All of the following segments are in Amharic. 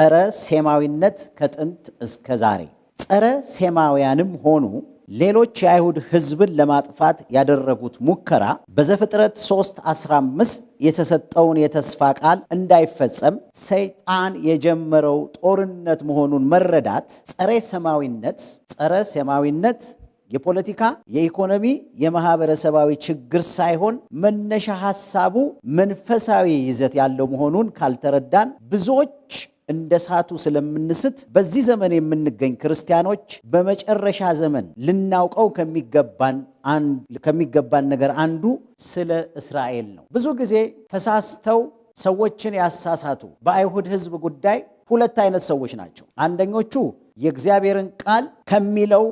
ጸረ ሴማዊነት ከጥንት እስከ ዛሬ። ጸረ ሴማውያንም ሆኑ ሌሎች የአይሁድ ሕዝብን ለማጥፋት ያደረጉት ሙከራ በዘፍጥረት 3:15 የተሰጠውን የተስፋ ቃል እንዳይፈጸም ሰይጣን የጀመረው ጦርነት መሆኑን መረዳት ጸረ ሴማዊነት የፖለቲካ፣ የኢኮኖሚ፣ የማህበረሰባዊ ችግር ሳይሆን መነሻ ሐሳቡ መንፈሳዊ ይዘት ያለው መሆኑን ካልተረዳን ብዙዎች እንደ ሳቱ ስለምንስት በዚህ ዘመን የምንገኝ ክርስቲያኖች በመጨረሻ ዘመን ልናውቀው ከሚገባን ነገር አንዱ ስለ እስራኤል ነው። ብዙ ጊዜ ተሳስተው ሰዎችን ያሳሳቱ በአይሁድ ሕዝብ ጉዳይ ሁለት አይነት ሰዎች ናቸው። አንደኞቹ የእግዚአብሔርን ቃል ከሚለው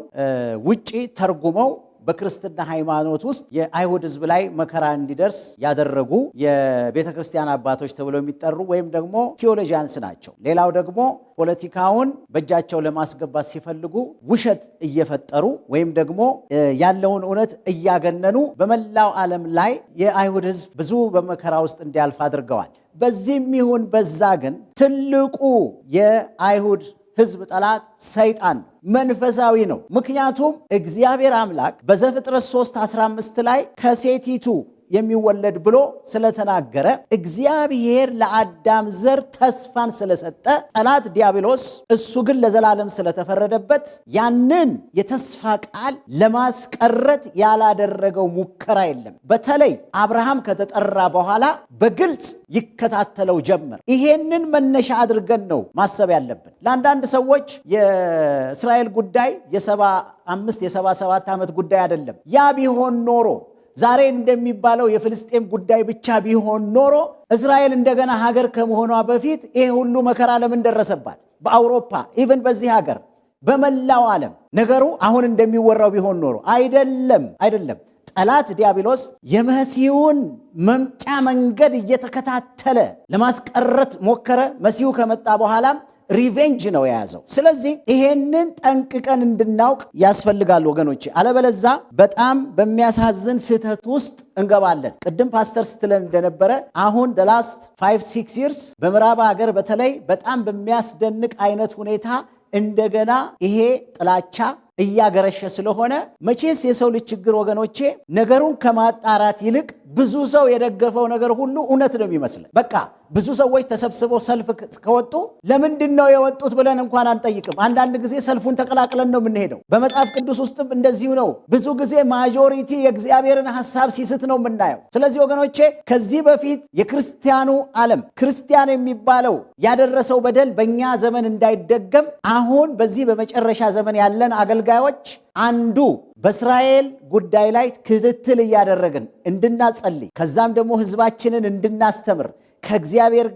ውጪ ተርጉመው በክርስትና ሃይማኖት ውስጥ የአይሁድ ሕዝብ ላይ መከራ እንዲደርስ ያደረጉ የቤተ ክርስቲያን አባቶች ተብለው የሚጠሩ ወይም ደግሞ ቴዎሎጂያንስ ናቸው። ሌላው ደግሞ ፖለቲካውን በእጃቸው ለማስገባት ሲፈልጉ ውሸት እየፈጠሩ ወይም ደግሞ ያለውን እውነት እያገነኑ በመላው ዓለም ላይ የአይሁድ ሕዝብ ብዙ በመከራ ውስጥ እንዲያልፍ አድርገዋል። በዚህም ይሁን በዛ ግን ትልቁ የአይሁድ ሕዝብ ጠላት ሰይጣን መንፈሳዊ ነው። ምክንያቱም እግዚአብሔር አምላክ በዘፍጥረት 3:15 ላይ ከሴቲቱ የሚወለድ ብሎ ስለተናገረ እግዚአብሔር ለአዳም ዘር ተስፋን ስለሰጠ ጠላት ዲያብሎስ እሱ ግን ለዘላለም ስለተፈረደበት ያንን የተስፋ ቃል ለማስቀረት ያላደረገው ሙከራ የለም። በተለይ አብርሃም ከተጠራ በኋላ በግልጽ ይከታተለው ጀመር። ይሄንን መነሻ አድርገን ነው ማሰብ ያለብን። ለአንዳንድ ሰዎች የእስራኤል ጉዳይ የ75 የ77 ዓመት ጉዳይ አይደለም። ያ ቢሆን ኖሮ ዛሬ እንደሚባለው የፍልስጤም ጉዳይ ብቻ ቢሆን ኖሮ እስራኤል እንደገና ሀገር ከመሆኗ በፊት ይሄ ሁሉ መከራ ለምን ደረሰባት? በአውሮፓ ኢቨን በዚህ ሀገር በመላው ዓለም ነገሩ አሁን እንደሚወራው ቢሆን ኖሮ አይደለም። ጠላት ዲያብሎስ የመሲሁን መምጫ መንገድ እየተከታተለ ለማስቀረት ሞከረ። መሲሁ ከመጣ በኋላም ሪቬንጅ ነው የያዘው። ስለዚህ ይሄንን ጠንቅቀን እንድናውቅ ያስፈልጋል ወገኖቼ። አለበለዛ በጣም በሚያሳዝን ስህተት ውስጥ እንገባለን። ቅድም ፓስተር ስትለን እንደነበረ አሁን the last 5-6 years በምዕራብ ሀገር በተለይ በጣም በሚያስደንቅ አይነት ሁኔታ እንደገና ይሄ ጥላቻ እያገረሸ ስለሆነ መቼስ የሰው ልጅ ችግር ወገኖቼ ነገሩን ከማጣራት ይልቅ ብዙ ሰው የደገፈው ነገር ሁሉ እውነት ነው የሚመስለን። በቃ ብዙ ሰዎች ተሰብስበው ሰልፍ ከወጡ ለምንድን ነው የወጡት ብለን እንኳን አንጠይቅም። አንዳንድ ጊዜ ሰልፉን ተቀላቅለን ነው የምንሄደው። በመጽሐፍ ቅዱስ ውስጥም እንደዚሁ ነው። ብዙ ጊዜ ማጆሪቲ የእግዚአብሔርን ሐሳብ ሲስት ነው የምናየው። ስለዚህ ወገኖቼ ከዚህ በፊት የክርስቲያኑ ዓለም ክርስቲያን የሚባለው ያደረሰው በደል በእኛ ዘመን እንዳይደገም አሁን በዚህ በመጨረሻ ዘመን ያለን አገልጋዮች አንዱ በእስራኤል ጉዳይ ላይ ክትትል እያደረግን እንድናጸልይ ከዛም ደግሞ ሕዝባችንን እንድናስተምር ከእግዚአብሔር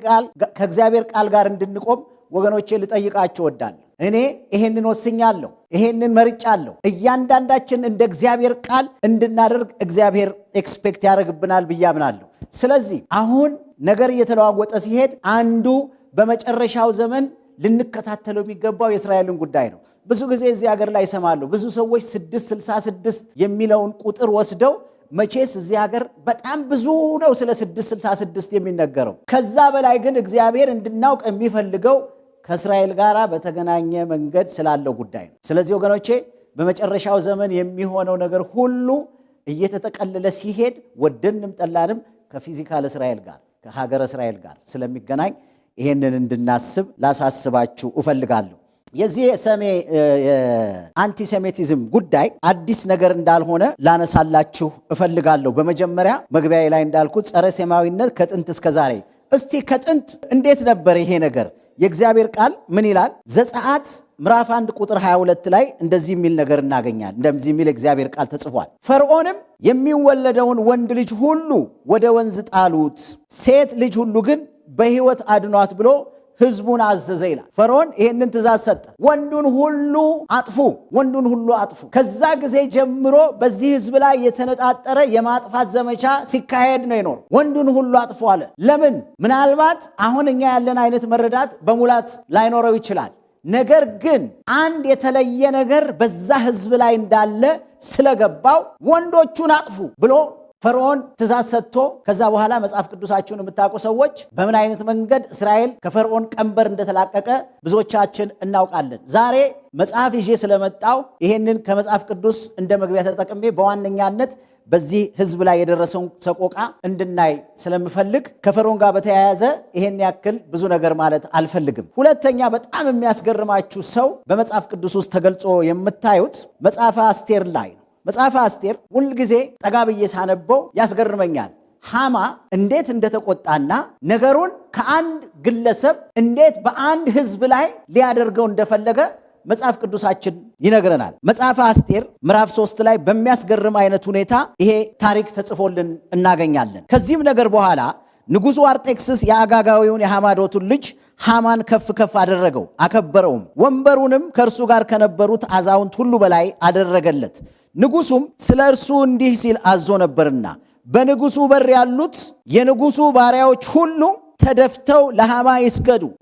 ቃል ጋር እንድንቆም ወገኖቼ ልጠይቃችሁ እወዳለሁ። እኔ ይሄንን ወስኛለሁ፣ ይሄንን መርጫለሁ። እያንዳንዳችን እንደ እግዚአብሔር ቃል እንድናደርግ እግዚአብሔር ኤክስፔክት ያደርግብናል ብዬ አምናለሁ። ስለዚህ አሁን ነገር እየተለዋወጠ ሲሄድ አንዱ በመጨረሻው ዘመን ልንከታተለው የሚገባው የእስራኤልን ጉዳይ ነው። ብዙ ጊዜ እዚህ ሀገር ላይ ይሰማሉ። ብዙ ሰዎች 666 የሚለውን ቁጥር ወስደው መቼስ እዚህ ሀገር በጣም ብዙ ነው ስለ 666 የሚነገረው። ከዛ በላይ ግን እግዚአብሔር እንድናውቅ የሚፈልገው ከእስራኤል ጋር በተገናኘ መንገድ ስላለው ጉዳይ ነው። ስለዚህ ወገኖቼ በመጨረሻው ዘመን የሚሆነው ነገር ሁሉ እየተጠቀለለ ሲሄድ ወደንም ጠላንም ከፊዚካል እስራኤል ጋር ከሀገረ እስራኤል ጋር ስለሚገናኝ ይሄንን እንድናስብ ላሳስባችሁ እፈልጋለሁ። የዚህ አንቲሴሚቲዝም ጉዳይ አዲስ ነገር እንዳልሆነ ላነሳላችሁ እፈልጋለሁ። በመጀመሪያ መግቢያዬ ላይ እንዳልኩት ጸረ ሴማዊነት ከጥንት እስከ ዛሬ። እስቲ ከጥንት እንዴት ነበር ይሄ ነገር? የእግዚአብሔር ቃል ምን ይላል? ዘጸአት ምዕራፍ 1 ቁጥር 22 ላይ እንደዚህ የሚል ነገር እናገኛለን። እንደዚህ የሚል እግዚአብሔር ቃል ተጽፏል። ፈርዖንም የሚወለደውን ወንድ ልጅ ሁሉ ወደ ወንዝ ጣሉት፣ ሴት ልጅ ሁሉ ግን በሕይወት አድኗት ብሎ ሕዝቡን አዘዘ ይላል። ፈርዖን ይህንን ትእዛዝ ሰጠ። ወንዱን ሁሉ አጥፉ። ከዛ ጊዜ ጀምሮ በዚህ ሕዝብ ላይ የተነጣጠረ የማጥፋት ዘመቻ ሲካሄድ ነው የኖረው። ወንዱን ሁሉ አጥፉ አለ። ለምን? ምናልባት አሁን እኛ ያለን አይነት መረዳት በሙላት ላይኖረው ይችላል። ነገር ግን አንድ የተለየ ነገር በዛ ሕዝብ ላይ እንዳለ ስለገባው ወንዶቹን አጥፉ ብሎ ፈርዖን ትእዛዝ ሰጥቶ ከዛ በኋላ መጽሐፍ ቅዱሳችሁን የምታውቁ ሰዎች በምን አይነት መንገድ እስራኤል ከፈርዖን ቀንበር እንደተላቀቀ ብዙዎቻችን እናውቃለን። ዛሬ መጽሐፍ ይዤ ስለመጣው ይሄንን ከመጽሐፍ ቅዱስ እንደ መግቢያ ተጠቅሜ በዋነኛነት በዚህ ህዝብ ላይ የደረሰውን ሰቆቃ እንድናይ ስለምፈልግ ከፈርዖን ጋር በተያያዘ ይሄን ያክል ብዙ ነገር ማለት አልፈልግም። ሁለተኛ በጣም የሚያስገርማችሁ ሰው በመጽሐፍ ቅዱስ ውስጥ ተገልጾ የምታዩት መጽሐፈ አስቴር ላይ ነው። መጽሐፈ አስቴር ሁልጊዜ ጠጋ ብዬ ሳነበው ያስገርመኛል። ሃማ እንዴት እንደተቆጣና ነገሩን ከአንድ ግለሰብ እንዴት በአንድ ህዝብ ላይ ሊያደርገው እንደፈለገ መጽሐፍ ቅዱሳችን ይነግረናል። መጽሐፈ አስቴር ምዕራፍ 3 ላይ በሚያስገርም አይነት ሁኔታ ይሄ ታሪክ ተጽፎልን እናገኛለን። ከዚህም ነገር በኋላ ንጉሡ አርጤክስስ የአጋጋዊውን የሐማዶቱን ልጅ ሃማን ከፍ ከፍ አደረገው፣ አከበረውም። ወንበሩንም ከእርሱ ጋር ከነበሩት አዛውንት ሁሉ በላይ አደረገለት። ንጉሡም ስለ እርሱ እንዲህ ሲል አዞ ነበርና በንጉሡ በር ያሉት የንጉሡ ባሪያዎች ሁሉ ተደፍተው ለሃማ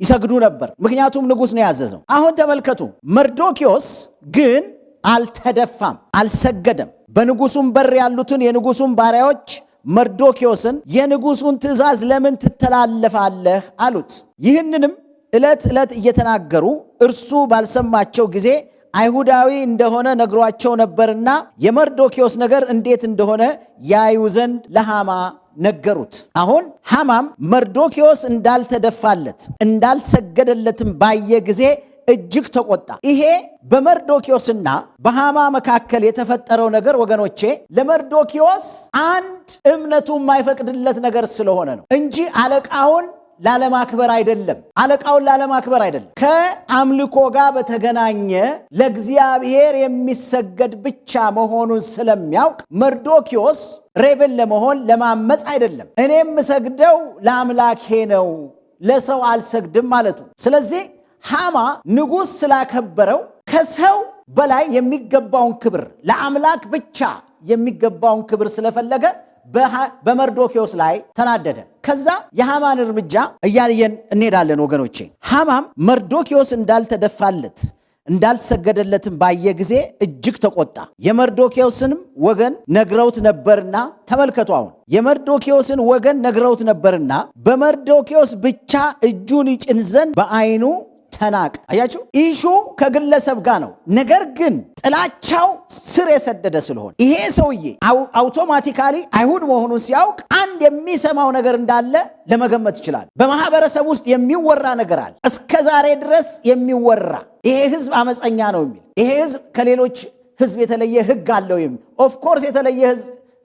ይሰግዱ ነበር። ምክንያቱም ንጉሥ ነው ያዘዘው። አሁን ተመልከቱ፣ መርዶክዮስ ግን አልተደፋም፣ አልሰገደም። በንጉሡም በር ያሉትን የንጉሡን ባሪያዎች መርዶክዮስን የንጉሡን ትእዛዝ ለምን ትተላለፋለህ አሉት። ይህንንም ዕለት ዕለት እየተናገሩ እርሱ ባልሰማቸው ጊዜ አይሁዳዊ እንደሆነ ነግሯቸው ነበርና የመርዶክዮስ ነገር እንዴት እንደሆነ ያዩ ዘንድ ለሃማ ነገሩት። አሁን ሃማም መርዶክዮስ እንዳልተደፋለት እንዳልሰገደለትም ባየ ጊዜ እጅግ ተቆጣ። ይሄ በመርዶክዮስና በሃማ መካከል የተፈጠረው ነገር ወገኖቼ ለመርዶክዮስ አንድ እምነቱ የማይፈቅድለት ነገር ስለሆነ ነው እንጂ አለቃውን ላለማክበር አይደለም። አለቃውን ላለማክበር አይደለም። ከአምልኮ ጋር በተገናኘ ለእግዚአብሔር የሚሰገድ ብቻ መሆኑን ስለሚያውቅ መርዶክዮስ ሬበል ለመሆን ለማመፅ አይደለም። እኔም የምሰግደው ለአምላኬ ነው፣ ለሰው አልሰግድም ማለቱ። ስለዚህ ሃማ ንጉሥ ስላከበረው ከሰው በላይ የሚገባውን ክብር ለአምላክ ብቻ የሚገባውን ክብር ስለፈለገ በመርዶክዮስ ላይ ተናደደ። ከዛ የሃማን እርምጃ እያየን እንሄዳለን ወገኖቼ። ሃማም መርዶክዮስ እንዳልተደፋለት እንዳልሰገደለትም ባየ ጊዜ እጅግ ተቆጣ። የመርዶክዮስንም ወገን ነግረውት ነበርና ተመልከቱ፣ አሁን የመርዶክዮስን ወገን ነግረውት ነበርና በመርዶክዮስ ብቻ እጁን ይጭን ዘንድ በዓይኑ ተናቀ። አያችሁ፣ ኢሹ ከግለሰብ ጋር ነው። ነገር ግን ጥላቻው ስር የሰደደ ስለሆነ ይሄ ሰውዬ አውቶማቲካሊ አይሁድ መሆኑን ሲያውቅ አንድ የሚሰማው ነገር እንዳለ ለመገመት ይችላል። በማህበረሰብ ውስጥ የሚወራ ነገር አለ፣ እስከ ዛሬ ድረስ የሚወራ ይሄ ህዝብ አመፀኛ ነው የሚል፣ ይሄ ህዝብ ከሌሎች ህዝብ የተለየ ህግ አለው የሚል። ኦፍኮርስ የተለየ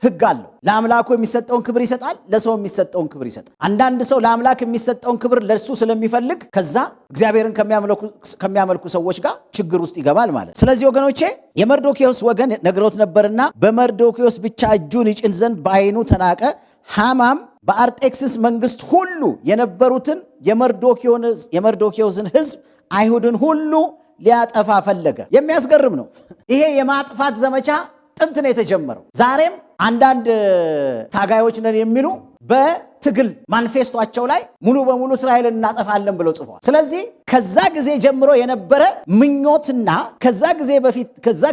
ህግ አለው። ለአምላኩ የሚሰጠውን ክብር ይሰጣል፣ ለሰው የሚሰጠውን ክብር ይሰጣል። አንዳንድ ሰው ለአምላክ የሚሰጠውን ክብር ለሱ ስለሚፈልግ ከዛ እግዚአብሔርን ከሚያመልኩ ሰዎች ጋር ችግር ውስጥ ይገባል ማለት። ስለዚህ ወገኖቼ የመርዶክዮስ ወገን ነግረውት ነበርና በመርዶክዮስ ብቻ እጁን ይጭን ዘንድ በዓይኑ ተናቀ። ሃማም በአርጤክስስ መንግስት ሁሉ የነበሩትን የመርዶክዮስን ህዝብ አይሁድን ሁሉ ሊያጠፋ ፈለገ። የሚያስገርም ነው። ይሄ የማጥፋት ዘመቻ ጥንት ነው የተጀመረው። ዛሬም አንዳንድ ታጋዮች ነን የሚሉ በትግል ማኒፌስቶቸው ላይ ሙሉ በሙሉ እስራኤልን እናጠፋለን ብለው ጽፏል። ስለዚህ ከዛ ጊዜ ጀምሮ የነበረ ምኞትና ከዛ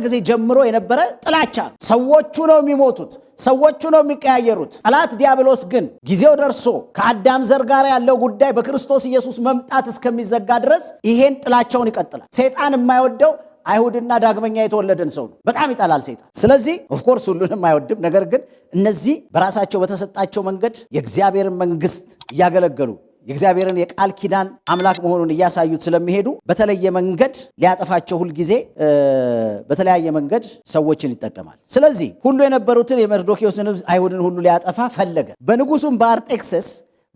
ጊዜ ጀምሮ የነበረ ጥላቻ ነው። ሰዎቹ ነው የሚሞቱት፣ ሰዎቹ ነው የሚቀያየሩት። ጠላት ዲያብሎስ ግን ጊዜው ደርሶ ከአዳም ዘር ጋር ያለው ጉዳይ በክርስቶስ ኢየሱስ መምጣት እስከሚዘጋ ድረስ ይሄን ጥላቻውን ይቀጥላል። ሰይጣን የማይወደው አይሁድና ዳግመኛ የተወለደን ሰው ነው። በጣም ይጠላል ሰይጣን። ስለዚህ ኦፍኮርስ ሁሉንም አይወድም። ነገር ግን እነዚህ በራሳቸው በተሰጣቸው መንገድ የእግዚአብሔርን መንግስት እያገለገሉ የእግዚአብሔርን የቃል ኪዳን አምላክ መሆኑን እያሳዩት ስለሚሄዱ በተለየ መንገድ ሊያጠፋቸው ሁልጊዜ በተለያየ መንገድ ሰዎችን ይጠቀማል። ስለዚህ ሁሉ የነበሩትን የመርዶክዮስን አይሁድን ሁሉ ሊያጠፋ ፈለገ። በንጉሱም በአርጤክስስ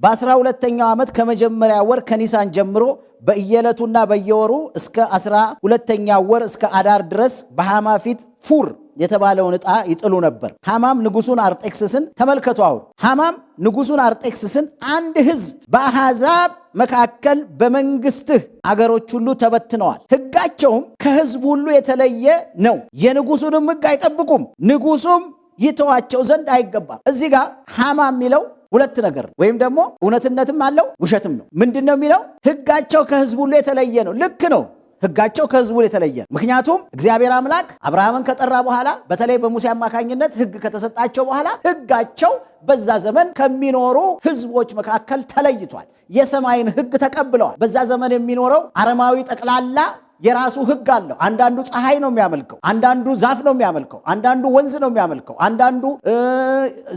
በ12ኛው ዓመት ከመጀመሪያ ወር ከኒሳን ጀምሮ በየዕለቱና በየወሩ እስከ 12ኛው ወር እስከ አዳር ድረስ በሃማ ፊት ፉር የተባለውን ዕጣ ይጥሉ ነበር። ሃማም ንጉሱን አርጤክስስን ተመልከቱ። አሁን ሃማም ንጉሱን አርጤክስስን አንድ ህዝብ በአሕዛብ መካከል በመንግስትህ አገሮች ሁሉ ተበትነዋል፣ ህጋቸውም ከህዝብ ሁሉ የተለየ ነው፣ የንጉሱንም ህግ አይጠብቁም፣ ንጉሱም ይተዋቸው ዘንድ አይገባም። እዚህ ጋር ሃማ የሚለው ሁለት ነገር ወይም ደግሞ እውነትነትም አለው ውሸትም ነው። ምንድነው የሚለው? ህጋቸው ከህዝብ ሁሉ የተለየ ነው። ልክ ነው። ሕጋቸው ከሕዝቡ የተለየ። ምክንያቱም እግዚአብሔር አምላክ አብርሃምን ከጠራ በኋላ በተለይ በሙሴ አማካኝነት ሕግ ከተሰጣቸው በኋላ ሕጋቸው በዛ ዘመን ከሚኖሩ ሕዝቦች መካከል ተለይቷል። የሰማይን ሕግ ተቀብለዋል። በዛ ዘመን የሚኖረው አረማዊ ጠቅላላ የራሱ ሕግ አለው። አንዳንዱ ፀሐይ ነው የሚያመልከው፣ አንዳንዱ ዛፍ ነው የሚያመልከው፣ አንዳንዱ ወንዝ ነው የሚያመልከው፣ አንዳንዱ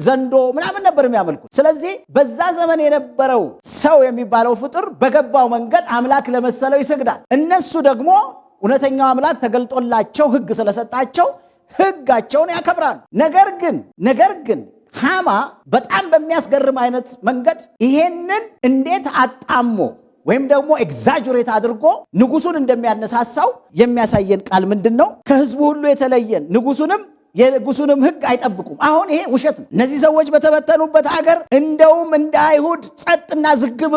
ዘንዶ ምናምን ነበር የሚያመልኩት። ስለዚህ በዛ ዘመን የነበረው ሰው የሚባለው ፍጡር በገባው መንገድ አምላክ ለመሰለው ይሰግዳል። እነሱ ደግሞ እውነተኛው አምላክ ተገልጦላቸው ሕግ ስለሰጣቸው ሕጋቸውን ያከብራሉ። ነገር ግን ሃማ በጣም በሚያስገርም አይነት መንገድ ይሄንን እንዴት አጣሞ ወይም ደግሞ ኤግዛጁሬት አድርጎ ንጉሱን እንደሚያነሳሳው የሚያሳየን ቃል ምንድን ነው? ከሕዝቡ ሁሉ የተለየን የንጉሱንም ሕግ አይጠብቁም። አሁን ይሄ ውሸት ነው። እነዚህ ሰዎች በተበተኑበት አገር እንደውም እንደ አይሁድ ጸጥና ዝግብ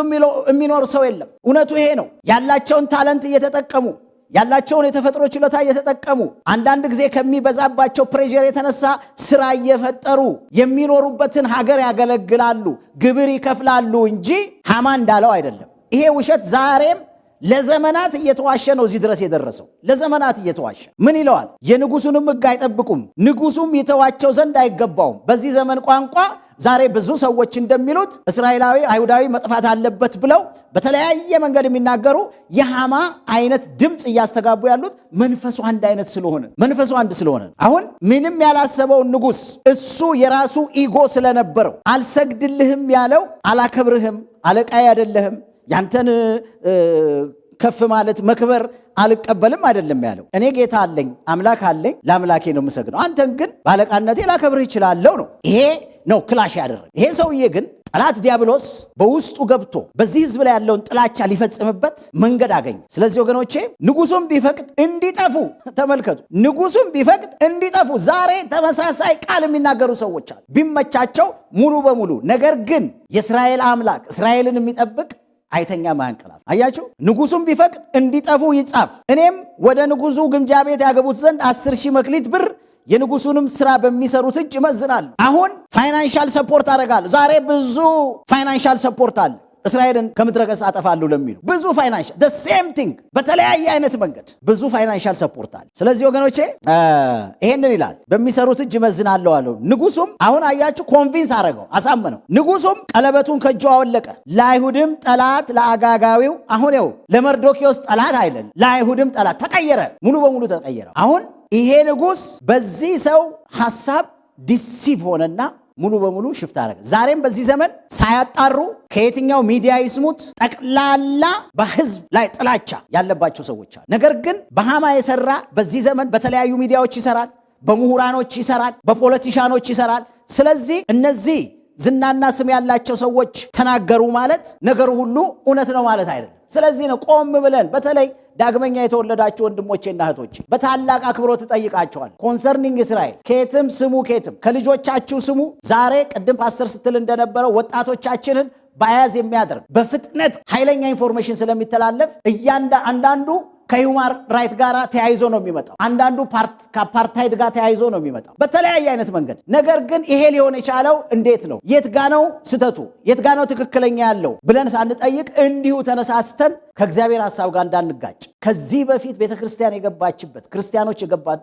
የሚኖር ሰው የለም። እውነቱ ይሄ ነው። ያላቸውን ታለንት እየተጠቀሙ ያላቸውን የተፈጥሮ ችሎታ እየተጠቀሙ አንዳንድ ጊዜ ከሚበዛባቸው ፕሬዠር የተነሳ ስራ እየፈጠሩ የሚኖሩበትን ሀገር ያገለግላሉ፣ ግብር ይከፍላሉ እንጂ ሃማ እንዳለው አይደለም። ይሄ ውሸት ዛሬም ለዘመናት እየተዋሸ ነው እዚህ ድረስ የደረሰው። ለዘመናት እየተዋሸ ምን ይለዋል? የንጉሱንም ሕግ አይጠብቁም፣ ንጉሱም ይተዋቸው ዘንድ አይገባውም። በዚህ ዘመን ቋንቋ ዛሬ ብዙ ሰዎች እንደሚሉት እስራኤላዊ አይሁዳዊ መጥፋት አለበት ብለው በተለያየ መንገድ የሚናገሩ የሃማ አይነት ድምፅ እያስተጋቡ ያሉት መንፈሱ አንድ ስለሆነ አሁን ምንም ያላሰበውን ንጉስ እሱ የራሱ ኢጎ ስለነበረው አልሰግድልህም ያለው አላከብርህም፣ አለቃዬ አይደለህም፣ ያንተን ከፍ ማለት መክበር አልቀበልም አይደለም ያለው። እኔ ጌታ አለኝ፣ አምላክ አለኝ፣ ለአምላኬ ነው የምሰግደው፣ አንተን ግን ባለቃነቴ ላከብርህ ይችላለሁ ነው። ይሄ ነው ክላሽ ያደረገ። ይሄ ሰውዬ ግን ጠላት ዲያብሎስ በውስጡ ገብቶ በዚህ ህዝብ ላይ ያለውን ጥላቻ ሊፈጽምበት መንገድ አገኘ። ስለዚህ ወገኖቼ ንጉሱም ቢፈቅድ እንዲጠፉ ተመልከቱ፣ ንጉሱም ቢፈቅድ እንዲጠፉ ዛሬ ተመሳሳይ ቃል የሚናገሩ ሰዎች አሉ፣ ቢመቻቸው ሙሉ በሙሉ። ነገር ግን የእስራኤል አምላክ እስራኤልን የሚጠብቅ አይተኛ ማንቀላፍ። አያችሁ፣ ንጉሱም ቢፈቅድ እንዲጠፉ ይጻፍ፣ እኔም ወደ ንጉሱ ግምጃ ቤት ያገቡት ዘንድ 10,000 መክሊት ብር የንጉሱንም ስራ በሚሰሩት እጅ እመዝናለሁ። አሁን ፋይናንሻል ሰፖርት አደርጋለሁ። ዛሬ ብዙ ፋይናንሻል ሰፖርት አለ እስራኤልን ከምድረ ገጽ አጠፋለሁ ለሚሉ ብዙ ፋይናንሻል the same thing በተለያየ አይነት መንገድ ብዙ ፋይናንሻል ሰፖርት አለ። ስለዚህ ወገኖቼ ይሄንን ይላል በሚሰሩት እጅ እመዝናለሁ አለው። ንጉሱም አሁን አያችሁ ኮንቪንስ አረገው፣ አሳመነው። ንጉሱም ቀለበቱን ከእጁ አወለቀ። ለአይሁድም ጠላት ለአጋጋዊው፣ አሁን ይኸው ለመርዶኪዎስ ጠላት አይደለም ለአይሁድም ጠላት ተቀየረ፣ ሙሉ በሙሉ ተቀየረ። አሁን ይሄ ንጉስ በዚህ ሰው ሐሳብ ዲሲቭ ሆነና ሙሉ በሙሉ ሽፍት አደረገ። ዛሬም በዚህ ዘመን ሳያጣሩ ከየትኛው ሚዲያ ይስሙት ጠቅላላ በህዝብ ላይ ጥላቻ ያለባቸው ሰዎች አሉ። ነገር ግን በሃማ የሰራ በዚህ ዘመን በተለያዩ ሚዲያዎች ይሰራል፣ በምሁራኖች ይሰራል፣ በፖለቲሻኖች ይሰራል። ስለዚህ እነዚህ ዝናና ስም ያላቸው ሰዎች ተናገሩ ማለት ነገሩ ሁሉ እውነት ነው ማለት አይደለም። ስለዚህ ነው ቆም ብለን በተለይ ዳግመኛ የተወለዳችሁ ወንድሞቼና እህቶቼ በታላቅ አክብሮት እጠይቃቸዋለሁ። ኮንሰርኒንግ እስራኤል ከየትም ስሙ፣ ከየትም ከልጆቻችሁ ስሙ። ዛሬ ቅድም ፓስተር ስትል እንደነበረው ወጣቶቻችንን ባያዝ የሚያደርግ በፍጥነት ኃይለኛ ኢንፎርሜሽን ስለሚተላለፍ አንዳንዱ ከሂውማን ራይት ጋር ተያይዞ ነው የሚመጣው፣ አንዳንዱ ከአፓርታይድ ጋር ተያይዞ ነው የሚመጣው በተለያየ አይነት መንገድ። ነገር ግን ይሄ ሊሆን የቻለው እንዴት ነው? የት ጋ ነው ስተቱ? የት ጋ ነው ትክክለኛ ያለው ብለን ሳንጠይቅ እንዲሁ ተነሳስተን ከእግዚአብሔር ሐሳብ ጋር እንዳንጋጭ፣ ከዚህ በፊት ቤተክርስቲያን የገባችበት ክርስቲያኖች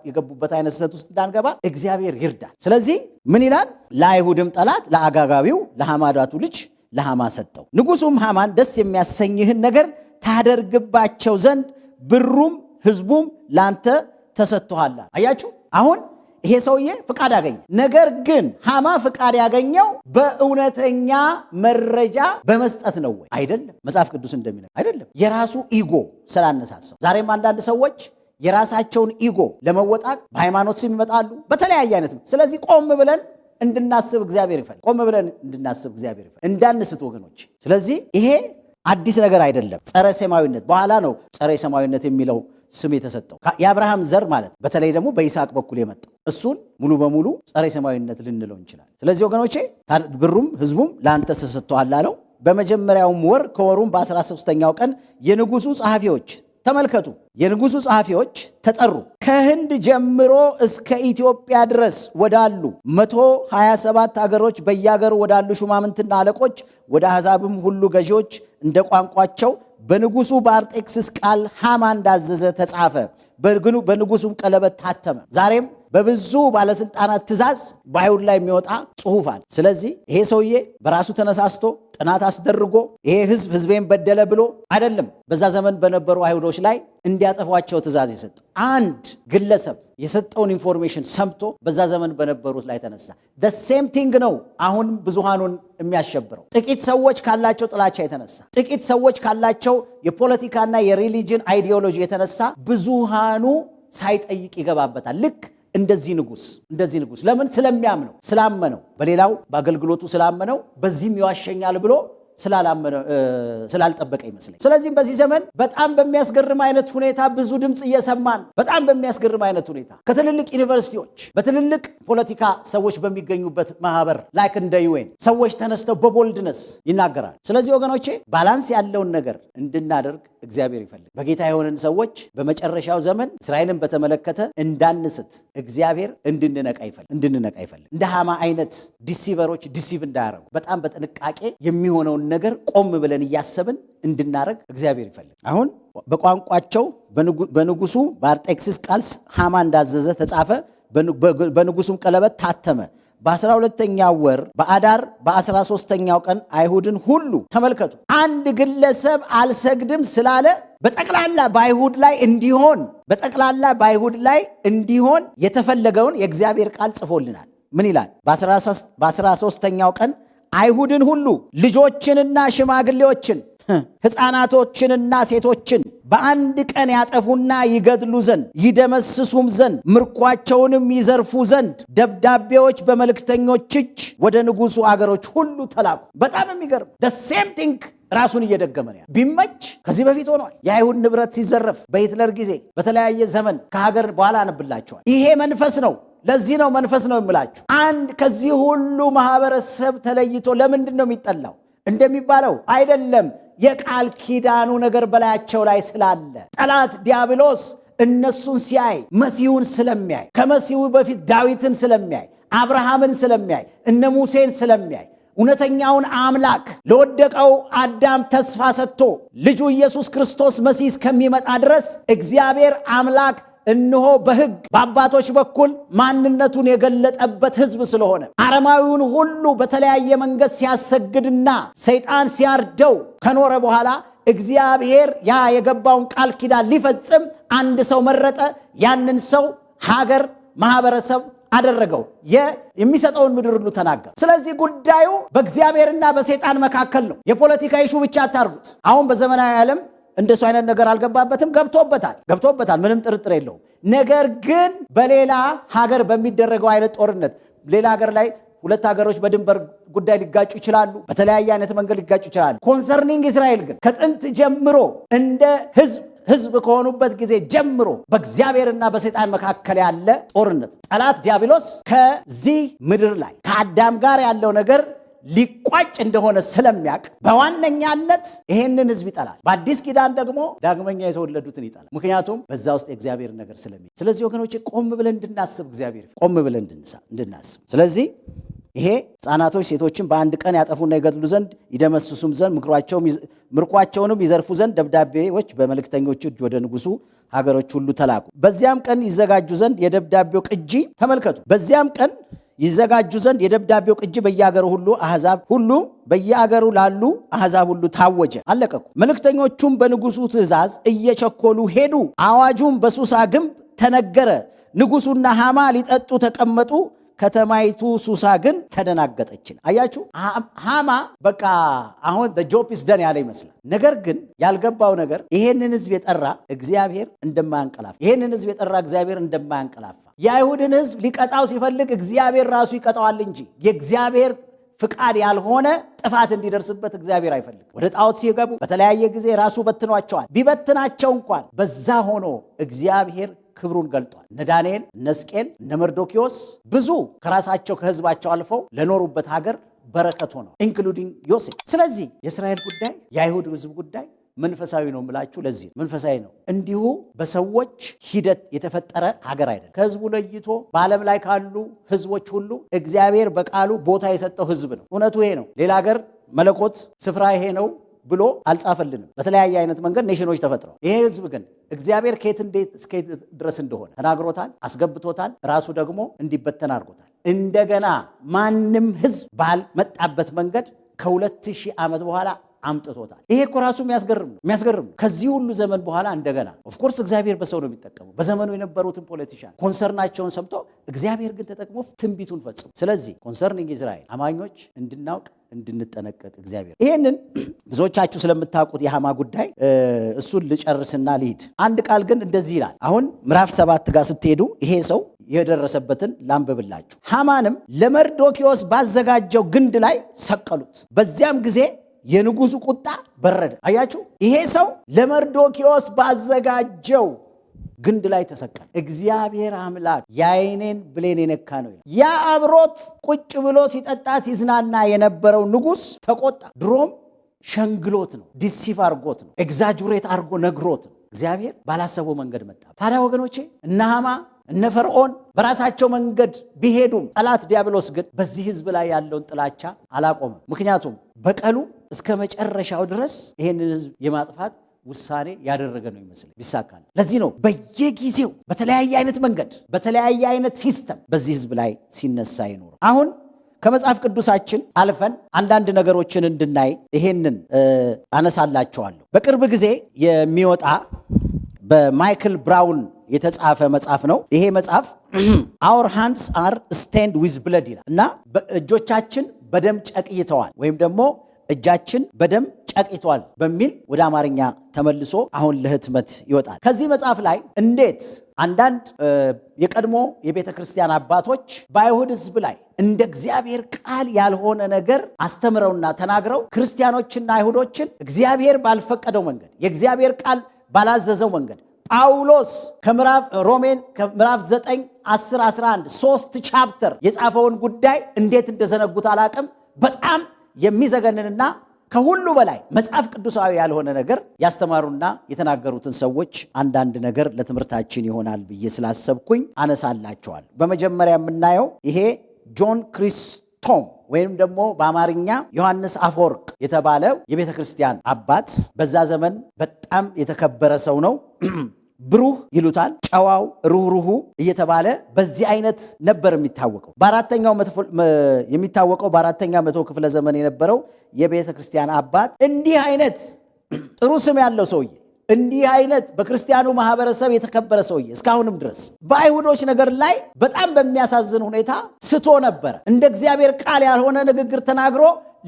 የገቡበት አይነት ስተት ውስጥ እንዳንገባ እግዚአብሔር ይርዳል። ስለዚህ ምን ይላል? ለአይሁድም ጠላት ለአጋጋቢው ለሐማዳቱ ልጅ ለሃማ ሰጠው። ንጉሱም ሃማን ደስ የሚያሰኝህን ነገር ታደርግባቸው ዘንድ ብሩም ህዝቡም ላንተ ተሰጥቷል። አያችሁ፣ አሁን ይሄ ሰውዬ ፍቃድ አገኘ። ነገር ግን ሃማ ፍቃድ ያገኘው በእውነተኛ መረጃ በመስጠት ነው ወይ? አይደለም። መጽሐፍ ቅዱስ እንደሚለው አይደለም። የራሱ ኢጎ ስላነሳሳው። ዛሬም አንዳንድ ሰዎች የራሳቸውን ኢጎ ለመወጣት በሃይማኖት ስም ይመጣሉ፣ በተለያየ አይነት። ስለዚህ ቆም ብለን እንድናስብ እግዚአብሔር ይፈልጋል። ቆም ብለን እንድናስብ እግዚአብሔር ይፈልጋል፣ እንዳንስት ወገኖች። ስለዚህ ይሄ አዲስ ነገር አይደለም። ጸረ ሰማያዊነት በኋላ ነው ጸረ ሰማያዊነት የሚለው ስም የተሰጠው። የአብርሃም ዘር ማለት በተለይ ደግሞ በይስሐቅ በኩል የመጣው እሱን ሙሉ በሙሉ ጸረ ሰማያዊነት ልንለው እንችላለን። ስለዚህ ወገኖቼ ብሩም ህዝቡም ለአንተ ተሰጥቷል አለው። በመጀመሪያውም ወር ከወሩም በ13ኛው ቀን የንጉሱ ጸሐፊዎች ተመልከቱ፣ የንጉሱ ጸሐፊዎች ተጠሩ። ከህንድ ጀምሮ እስከ ኢትዮጵያ ድረስ ወዳሉ 127 አገሮች በያገሩ ወዳሉ ሹማምንትና አለቆች ወደ አሕዛብም ሁሉ ገዢዎች እንደ ቋንቋቸው በንጉሱ በአርጤክስስ ቃል ሃማ እንዳዘዘ ተጻፈ፣ በንጉሱም ቀለበት ታተመ። ዛሬም በብዙ ባለስልጣናት ትእዛዝ በአይሁድ ላይ የሚወጣ ጽሑፍ አለ። ስለዚህ ይሄ ሰውዬ በራሱ ተነሳስቶ ጥናት አስደርጎ ይሄ ህዝቤን በደለ ብሎ አይደለም በዛ ዘመን በነበሩ አይሁዶች ላይ እንዲያጠፏቸው ትእዛዝ የሰጠው። አንድ ግለሰብ የሰጠውን ኢንፎርሜሽን ሰምቶ በዛ ዘመን በነበሩት ላይ ተነሳ። the same thing ነው አሁን ብዙሃኑን የሚያሸብረው። ጥቂት ሰዎች ካላቸው ጥላቻ የተነሳ፣ ጥቂት ሰዎች ካላቸው የፖለቲካና የሪሊጅን አይዲዮሎጂ የተነሳ ብዙሃኑ ሳይጠይቅ ይገባበታል። ልክ እንደዚህ ንጉስ ለምን? ስለሚያምነው፣ ስላመነው፣ በሌላው በአገልግሎቱ ስላመነው በዚህም ይዋሸኛል ብሎ ስላልጠበቀ ይመስለኝ። ስለዚህ በዚህ ዘመን በጣም በሚያስገርም አይነት ሁኔታ ብዙ ድምጽ እየሰማን፣ በጣም በሚያስገርም አይነት ሁኔታ ከትልልቅ ዩኒቨርሲቲዎች በትልልቅ ፖለቲካ ሰዎች በሚገኙበት ማህበር ላይክ እንደ ዩኤን ሰዎች ተነስተው በቦልድነስ ይናገራል። ስለዚህ ወገኖቼ ባላንስ ያለውን ነገር እንድናደርግ እግዚአብሔር ይፈልግ። በጌታ የሆንን ሰዎች በመጨረሻው ዘመን እስራኤልን በተመለከተ እንዳንስት እግዚአብሔር እንድንነቃ ይፈልግ። እንደ ሃማ አይነት ዲሲቨሮች ዲሲቭ እንዳያረጉ በጣም በጥንቃቄ የሚሆነውን ነገር ቆም ብለን እያሰብን እንድናረግ እግዚአብሔር ይፈልግ። አሁን በቋንቋቸው በንጉሱ በአርጤክስስ ቃል ሃማ እንዳዘዘ ተጻፈ፣ በንጉሱም ቀለበት ታተመ። በ12ኛው ወር በአዳር በ13ኛው ቀን አይሁድን ሁሉ ተመልከቱ። አንድ ግለሰብ አልሰግድም ስላለ በጠቅላላ በአይሁድ ላይ እንዲሆን የተፈለገውን የእግዚአብሔር ቃል ጽፎልናል። ምን ይላል? በ13ኛው ቀን አይሁድን ሁሉ ልጆችንና ሽማግሌዎችን ሕፃናቶችንና ሴቶችን በአንድ ቀን ያጠፉና ይገድሉ ዘንድ ይደመስሱም ዘንድ ምርኳቸውንም ይዘርፉ ዘንድ ደብዳቤዎች በመልእክተኞች እጅ ወደ ንጉሱ አገሮች ሁሉ ተላኩ። በጣም የሚገርም the same thing ራሱን እየደገመ ነው። ቢመች ከዚህ በፊት ሆኗል። የአይሁድ ንብረት ሲዘረፍ በሂትለር ጊዜ በተለያየ ዘመን ከሀገር በኋላ አነብላቸዋል። ይሄ መንፈስ ነው። ለዚህ ነው መንፈስ ነው የምላችሁ። አንድ ከዚህ ሁሉ ማህበረሰብ ተለይቶ ለምንድን ነው የሚጠላው እንደሚባለው አይደለም። የቃል ኪዳኑ ነገር በላያቸው ላይ ስላለ ጠላት ዲያብሎስ እነሱን ሲያይ መሲሁን ስለሚያይ፣ ከመሲሁ በፊት ዳዊትን ስለሚያይ፣ አብርሃምን ስለሚያይ፣ እነ ሙሴን ስለሚያይ፣ እውነተኛውን አምላክ ለወደቀው አዳም ተስፋ ሰጥቶ ልጁ ኢየሱስ ክርስቶስ መሲህ እስከሚመጣ ድረስ እግዚአብሔር አምላክ እነሆ በሕግ በአባቶች በኩል ማንነቱን የገለጠበት ሕዝብ ስለሆነ አረማዊውን ሁሉ በተለያየ መንገድ ሲያሰግድና ሰይጣን ሲያርደው ከኖረ በኋላ እግዚአብሔር ያ የገባውን ቃል ኪዳን ሊፈጽም አንድ ሰው መረጠ። ያንን ሰው ሀገር፣ ማህበረሰብ አደረገው። የሚሰጠውን ምድር ሁሉ ተናገረ። ስለዚህ ጉዳዩ በእግዚአብሔርና በሰይጣን መካከል ነው። የፖለቲካ ኢሹ ብቻ አታርጉት። አሁን በዘመናዊ ዓለም እንደሱ አይነት ነገር አልገባበትም። ገብቶበታል፣ ምንም ጥርጥር የለውም። ነገር ግን በሌላ ሀገር በሚደረገው አይነት ጦርነት ሌላ ሀገር ላይ ሁለት ሀገሮች በድንበር ጉዳይ ሊጋጩ ይችላሉ፣ በተለያየ አይነት መንገድ ሊጋጩ ይችላሉ። ኮንሰርኒንግ እስራኤል ግን ከጥንት ጀምሮ እንደ ህዝብ ከሆኑበት ጊዜ ጀምሮ በእግዚአብሔርና በሰይጣን መካከል ያለ ጦርነት፣ ጠላት ዲያብሎስ ከዚህ ምድር ላይ ከአዳም ጋር ያለው ነገር ሊቋጭ እንደሆነ ስለሚያውቅ በዋነኛነት ይሄንን ህዝብ ይጠላል። በአዲስ ኪዳን ደግሞ ዳግመኛ የተወለዱትን ይጠላል። ምክንያቱም በዛ ውስጥ የእግዚአብሔር ነገር ስለሚል። ስለዚህ ወገኖቼ ቆም ብለን እንድናስብ እግዚአብሔር ቆም ብለን እንድናስብ። ስለዚህ ይሄ ሕፃናቶች ሴቶችን በአንድ ቀን ያጠፉና ይገድሉ ዘንድ ይደመስሱም ዘንድ ምርኳቸውንም ይዘርፉ ዘንድ ደብዳቤዎች በመልእክተኞች እጅ ወደ ንጉሱ ሀገሮች ሁሉ ተላኩ። በዚያም ቀን ይዘጋጁ ዘንድ የደብዳቤው ቅጂ ተመልከቱ። በዚያም ቀን ይዘጋጁ ዘንድ የደብዳቤው ቅጂ በየአገሩ ሁሉ አሕዛብ ሁሉ በየአገሩ ላሉ አሕዛብ ሁሉ ታወጀ። አለቀኩ። መልእክተኞቹም በንጉሱ ትእዛዝ እየቸኮሉ ሄዱ። አዋጁም በሱሳ ግንብ ተነገረ። ንጉሱና ሃማ ሊጠጡ ተቀመጡ። ከተማይቱ ሱሳ ግን ተደናገጠች። አያችሁ፣ ሃማ በቃ አሁን the job is done ያለ ይመስላል። ነገር ግን ያልገባው ነገር ይሄንን ህዝብ የጠራ እግዚአብሔር እንደማያንቀላፋ የአይሁድን ህዝብ ሊቀጣው ሲፈልግ እግዚአብሔር ራሱ ይቀጣዋል እንጂ የእግዚአብሔር ፍቃድ ያልሆነ ጥፋት እንዲደርስበት እግዚአብሔር አይፈልግም። ወደ ጣዖት ሲገቡ በተለያየ ጊዜ ራሱ በትኗቸዋል። ቢበትናቸው እንኳን በዛ ሆኖ እግዚአብሔር ክብሩን ገልጧል። እነ ዳንኤል፣ እነ ሕዝቅኤል፣ እነ መርዶኪዎስ ብዙ ከራሳቸው ከህዝባቸው አልፈው ለኖሩበት ሀገር በረከት ሆነው ኢንክሉዲንግ ዮሴፍ። ስለዚህ የእስራኤል ጉዳይ የአይሁድ ህዝብ ጉዳይ መንፈሳዊ ነው የምላችሁ ለዚህ መንፈሳዊ ነው። እንዲሁ በሰዎች ሂደት የተፈጠረ ሀገር አይደለም። ከህዝቡ ለይቶ በዓለም ላይ ካሉ ህዝቦች ሁሉ እግዚአብሔር በቃሉ ቦታ የሰጠው ህዝብ ነው። እውነቱ ይሄ ነው። ሌላ ሀገር መለኮት ስፍራ ይሄ ነው ብሎ አልጻፈልንም። በተለያየ አይነት መንገድ ኔሽኖች ተፈጥረዋል። ይሄ ህዝብ ግን እግዚአብሔር ከየት እንዴት እስከ ድረስ እንደሆነ ተናግሮታል፣ አስገብቶታል። ራሱ ደግሞ እንዲበተን አድርጎታል። እንደገና ማንም ህዝብ ባልመጣበት መንገድ ከ2000 ዓመት በኋላ አምጥቶታል። ይሄ እኮ ራሱ የሚያስገርም ነው። ከዚህ ሁሉ ዘመን በኋላ እንደገና ኦፍኮርስ እግዚአብሔር በሰው ነው የሚጠቀመው። በዘመኑ የነበሩትን ፖለቲሻን ኮንሰርናቸውን ሰምቶ እግዚአብሔር ግን ተጠቅሞ ትንቢቱን ፈጽሞ። ስለዚህ ኮንሰርኒንግ እስራኤል አማኞች እንድናውቅ እንድንጠነቀቅ እግዚአብሔር ይሄንን ብዙዎቻችሁ ስለምታውቁት የሃማ ጉዳይ እሱን ልጨርስና ልሂድ። አንድ ቃል ግን እንደዚህ ይላል። አሁን ምዕራፍ 7 ጋር ስትሄዱ ይሄ ሰው የደረሰበትን ላንብብላችሁ። ሃማንም ለመርዶኪዎስ ባዘጋጀው ግንድ ላይ ሰቀሉት። በዚያም ጊዜ የንጉሱ ቁጣ በረደ። አያችሁ፣ ይሄ ሰው ለመርዶኪዎስ ባዘጋጀው ግንድ ላይ ተሰቀለ። እግዚአብሔር አምላክ የዓይኔን ብሌን የነካ ነው። ያ አብሮት ቁጭ ብሎ ሲጠጣት ይዝናና የነበረው ንጉስ ተቆጣ። ድሮም ሸንግሎት ነው፣ ዲሲቭ አርጎት ነው፣ ኤግዛጁሬት አርጎ ነግሮት ነው። እግዚአብሔር ባላሰበው መንገድ መጣ። ታዲያ ወገኖቼ እነ ሃማ እነ ፈርዖን በራሳቸው መንገድ ቢሄዱም ጠላት ዲያብሎስ ግን በዚህ ህዝብ ላይ ያለውን ጥላቻ አላቆመም። ምክንያቱም በቀሉ እስከ መጨረሻው ድረስ ይሄንን ህዝብ የማጥፋት ውሳኔ ያደረገ ነው ይመስል ቢሳካል። ለዚህ ነው በየጊዜው በተለያየ አይነት መንገድ በተለያየ አይነት ሲስተም በዚህ ህዝብ ላይ ሲነሳ ይኖር። አሁን ከመጽሐፍ ቅዱሳችን አልፈን አንዳንድ ነገሮችን እንድናይ ይሄንን አነሳላቸዋለሁ። በቅርብ ጊዜ የሚወጣ በማይክል ብራውን የተጻፈ መጽሐፍ ነው። ይሄ መጽሐፍ our hands are stained with blood ይላል እና እጆቻችን በደም ጨቅይተዋል ወይም ደግሞ እጃችን በደም ጨቅይቷል በሚል ወደ አማርኛ ተመልሶ አሁን ለህትመት ይወጣል። ከዚህ መጽሐፍ ላይ እንዴት አንዳንድ የቀድሞ የቤተ ክርስቲያን አባቶች በአይሁድ ህዝብ ላይ እንደ እግዚአብሔር ቃል ያልሆነ ነገር አስተምረውና ተናግረው ክርስቲያኖችና አይሁዶችን እግዚአብሔር ባልፈቀደው መንገድ የእግዚአብሔር ቃል ባላዘዘው መንገድ ጳውሎስ ሮሜን ከምዕራፍ 9 10 11 3 ቻፕተር የጻፈውን ጉዳይ እንዴት እንደዘነጉት አላቅም። በጣም የሚዘገንንና ከሁሉ በላይ መጽሐፍ ቅዱሳዊ ያልሆነ ነገር ያስተማሩና የተናገሩትን ሰዎች አንዳንድ ነገር ለትምህርታችን ይሆናል ብዬ ስላሰብኩኝ አነሳላቸዋል። በመጀመሪያ የምናየው ይሄ ጆን ክሪስቶም ወይም ደግሞ በአማርኛ ዮሐንስ አፈወርቅ የተባለ የቤተ ክርስቲያን አባት በዛ ዘመን በጣም የተከበረ ሰው ነው። ብሩህ ይሉታል፣ ጨዋው፣ ሩህሩሁ እየተባለ በዚህ አይነት ነበር የሚታወቀው። በአራተኛ መቶ ክፍለ ዘመን የነበረው የቤተ ክርስቲያን አባት እንዲህ አይነት ጥሩ ስም ያለው ሰውዬ፣ እንዲህ አይነት በክርስቲያኑ ማህበረሰብ የተከበረ ሰውዬ እስካሁንም ድረስ በአይሁዶች ነገር ላይ በጣም በሚያሳዝን ሁኔታ ስቶ ነበረ። እንደ እግዚአብሔር ቃል ያልሆነ ንግግር ተናግሮ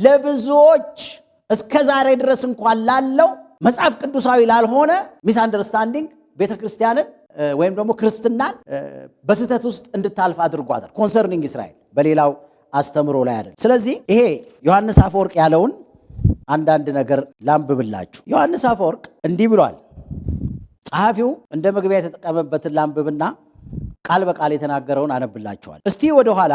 ለብዙዎች እስከ ዛሬ ድረስ እንኳን ላለው መጽሐፍ ቅዱሳዊ ላልሆነ ሚስ አንደርስታንዲንግ ቤተ ክርስቲያንን ወይም ደግሞ ክርስትናን በስህተት ውስጥ እንድታልፍ አድርጓታል። ኮንሰርኒንግ እስራኤል በሌላው አስተምሮ ላይ አይደል። ስለዚህ ይሄ ዮሐንስ አፈወርቅ ያለውን አንዳንድ ነገር ላንብብላችሁ። ዮሐንስ አፈወርቅ እንዲህ ብሏል። ጸሐፊው እንደ መግቢያ የተጠቀመበትን ላንብብና ቃል በቃል የተናገረውን አነብላችኋል። እስቲ ወደ ኋላ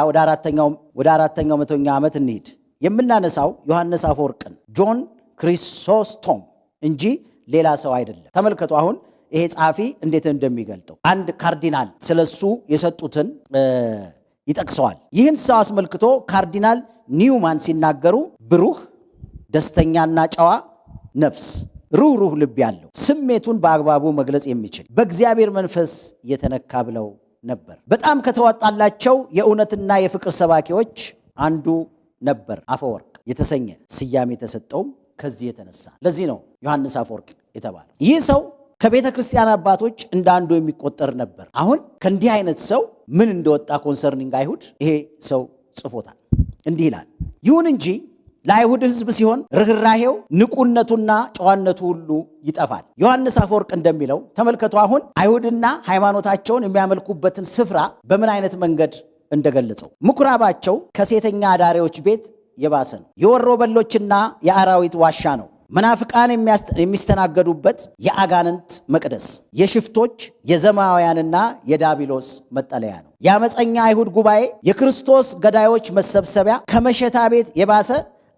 ወደ አራተኛው መቶኛ ዓመት እንሂድ። የምናነሳው ዮሐንስ አፈወርቅን ጆን ክሪሶስቶም እንጂ ሌላ ሰው አይደለም። ተመልከቱ አሁን ይሄ ጸሐፊ እንዴት እንደሚገልጠው አንድ ካርዲናል ስለሱ የሰጡትን ይጠቅሰዋል። ይህን ሰው አስመልክቶ ካርዲናል ኒውማን ሲናገሩ ብሩህ፣ ደስተኛና ጨዋ ነፍስ፣ ሩህሩህ ልብ ያለው፣ ስሜቱን በአግባቡ መግለጽ የሚችል፣ በእግዚአብሔር መንፈስ የተነካ ብለው ነበር። በጣም ከተዋጣላቸው የእውነትና የፍቅር ሰባኪዎች አንዱ ነበር። አፈወርቅ የተሰኘ ስያሜ የተሰጠውም ከዚህ የተነሳ ለዚህ ነው ዮሐንስ አፈወርቅ የተባለው። ይህ ሰው ከቤተ ክርስቲያን አባቶች እንደ አንዱ የሚቆጠር ነበር። አሁን ከእንዲህ አይነት ሰው ምን እንደወጣ ኮንሰርኒንግ አይሁድ ይሄ ሰው ጽፎታል። እንዲህ ይላል። ይሁን እንጂ ለአይሁድ ሕዝብ ሲሆን ርኅራሄው፣ ንቁነቱና ጨዋነቱ ሁሉ ይጠፋል። ዮሐንስ አፈወርቅ እንደሚለው ተመልከቱ። አሁን አይሁድና ሃይማኖታቸውን የሚያመልኩበትን ስፍራ በምን አይነት መንገድ እንደገለጸው። ምኩራባቸው ከሴተኛ አዳሪዎች ቤት የባሰ ነው። የወሮ በሎችና የአራዊት ዋሻ ነው። መናፍቃን የሚስተናገዱበት የአጋንንት መቅደስ፣ የሽፍቶች የዘማውያንና የዳቢሎስ መጠለያ ነው። የአመፀኛ አይሁድ ጉባኤ፣ የክርስቶስ ገዳዮች መሰብሰቢያ፣ ከመሸታ ቤት የባሰ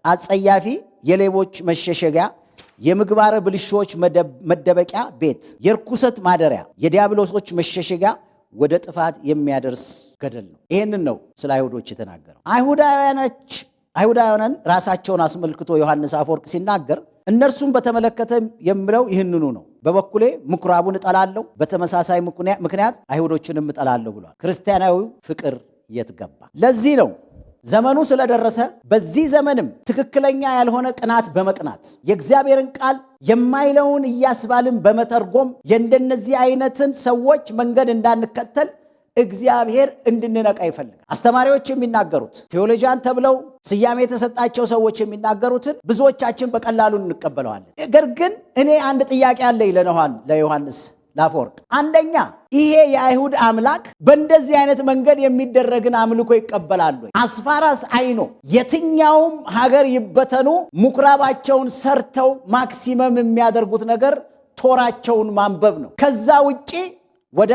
አጸያፊ የሌቦች መሸሸጊያ፣ የምግባረ ብልሾች መደበቂያ ቤት፣ የርኩሰት ማደሪያ፣ የዲያብሎሶች መሸሸጊያ፣ ወደ ጥፋት የሚያደርስ ገደል ነው። ይህንን ነው ስለ አይሁዶች የተናገረው። አይሁዳውያንን ራሳቸውን አስመልክቶ ዮሐንስ አፈወርቅ ሲናገር እነርሱም በተመለከተ የምለው ይህንኑ ነው። በበኩሌ ምኩራቡን እጠላለሁ፣ በተመሳሳይ ምክንያት አይሁዶችንም እጠላለሁ ብሏል። ክርስቲያናዊ ፍቅር የት ገባ? ለዚህ ነው ዘመኑ ስለደረሰ በዚህ ዘመንም ትክክለኛ ያልሆነ ቅናት በመቅናት የእግዚአብሔርን ቃል የማይለውን እያስባልን በመተርጎም የእንደነዚህ አይነትን ሰዎች መንገድ እንዳንከተል እግዚአብሔር እንድንነቃ ይፈልጋል። አስተማሪዎች የሚናገሩት ቴዎሎጂያን ተብለው ስያሜ የተሰጣቸው ሰዎች የሚናገሩትን ብዙዎቻችን በቀላሉ እንቀበለዋለን። ነገር ግን እኔ አንድ ጥያቄ አለኝ ለዮሐንስ ላፈወርቅ። አንደኛ ይሄ የአይሁድ አምላክ በእንደዚህ አይነት መንገድ የሚደረግን አምልኮ ይቀበላሉ? አስፋራስ አይኖ የትኛውም ሀገር ይበተኑ ምኩራባቸውን ሰርተው ማክሲመም የሚያደርጉት ነገር ቶራቸውን ማንበብ ነው። ከዛ ውጪ ወደ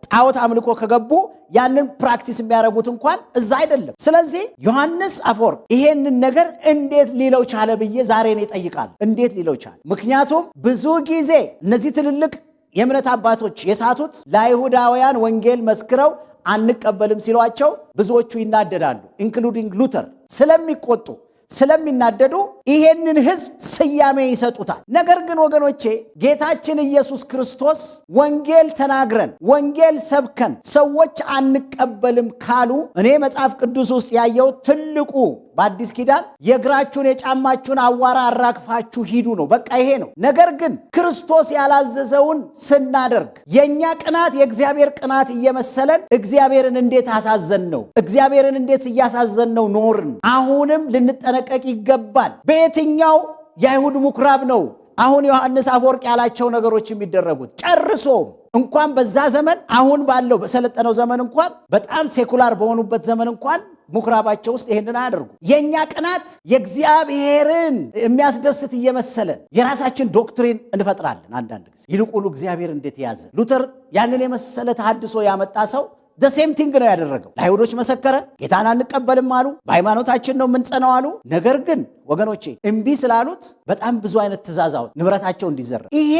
ጣዖት አምልኮ ከገቡ ያንን ፕራክቲስ የሚያደርጉት እንኳን እዛ አይደለም። ስለዚህ ዮሐንስ አፈወርቅ ይሄንን ነገር እንዴት ሊለው ቻለ ብዬ ዛሬን ይጠይቃል። እንዴት ሊለው ቻለ? ምክንያቱም ብዙ ጊዜ እነዚህ ትልልቅ የእምነት አባቶች የሳቱት ለአይሁዳውያን ወንጌል መስክረው አንቀበልም ሲሏቸው ብዙዎቹ ይናደዳሉ። ኢንክሉዲንግ ሉተር ስለሚቆጡ ስለሚናደዱ ይሄንን ሕዝብ ስያሜ ይሰጡታል። ነገር ግን ወገኖቼ ጌታችን ኢየሱስ ክርስቶስ ወንጌል ተናግረን ወንጌል ሰብከን ሰዎች አንቀበልም ካሉ እኔ መጽሐፍ ቅዱስ ውስጥ ያየው ትልቁ በአዲስ ኪዳን የእግራችሁን የጫማችሁን አዋራ አራግፋችሁ ሂዱ ነው። በቃ ይሄ ነው። ነገር ግን ክርስቶስ ያላዘዘውን ስናደርግ የእኛ ቅናት የእግዚአብሔር ቅናት እየመሰለን እግዚአብሔርን እንዴት አሳዘን ነው? እግዚአብሔርን እንዴት እያሳዘን ነው ኖርን? አሁንም ልንጠነቀቅ ይገባል። በየትኛው የአይሁድ ምኩራብ ነው አሁን ዮሐንስ አፈወርቅ ያላቸው ነገሮች የሚደረጉት? ጨርሶ እንኳን በዛ ዘመን አሁን ባለው በሰለጠነው ዘመን እንኳን በጣም ሴኩላር በሆኑበት ዘመን እንኳን ምኩራባቸው ውስጥ ይሄንን አያደርጉ። የኛ ቅናት የእግዚአብሔርን የሚያስደስት እየመሰለን የራሳችን ዶክትሪን እንፈጥራለን። አንዳንድ ጊዜ ይልቁኑ እግዚአብሔር እንዴት ያዘ። ሉተር ያንን የመሰለ ተሐድሶ ያመጣ ሰው ሴም ቲንግ ነው ያደረገው። ለአይሁዶች መሰከረ፣ ጌታን አንቀበልም አሉ፣ በሃይማኖታችን ነው የምንጸናው አሉ። ነገር ግን ወገኖቼ እምቢ ስላሉት በጣም ብዙ አይነት ትእዛዛት ንብረታቸው እንዲዘረፍ። ይሄ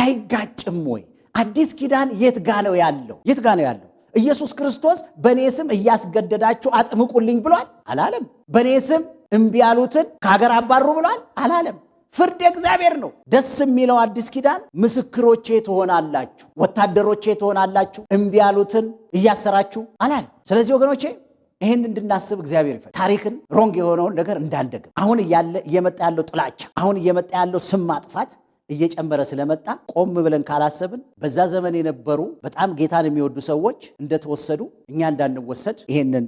አይጋጭም ወይ? አዲስ ኪዳን የት ጋ ነው ያለው? የት ጋ ነው ያለው? ኢየሱስ ክርስቶስ በእኔ ስም እያስገደዳችሁ አጥምቁልኝ ብሏል? አላለም። በእኔ ስም እምቢ ያሉትን ከሀገር አባሩ ብሏል? አላለም። ፍርድ እግዚአብሔር ነው። ደስ የሚለው አዲስ ኪዳን ምስክሮቼ ትሆናላችሁ፣ ወታደሮቼ ትሆናላችሁ፣ እምቢ ያሉትን እያሰራችሁ አላለም። ስለዚህ ወገኖቼ ይህን እንድናስብ እግዚአብሔር ይፈቅዳል። ታሪክን ሮንግ የሆነውን ነገር እንዳንደግም። አሁን እየመጣ ያለው ጥላቻ፣ አሁን እየመጣ ያለው ስም ማጥፋት እየጨመረ ስለመጣ ቆም ብለን ካላሰብን በዛ ዘመን የነበሩ በጣም ጌታን የሚወዱ ሰዎች እንደተወሰዱ እኛ እንዳንወሰድ ይሄንን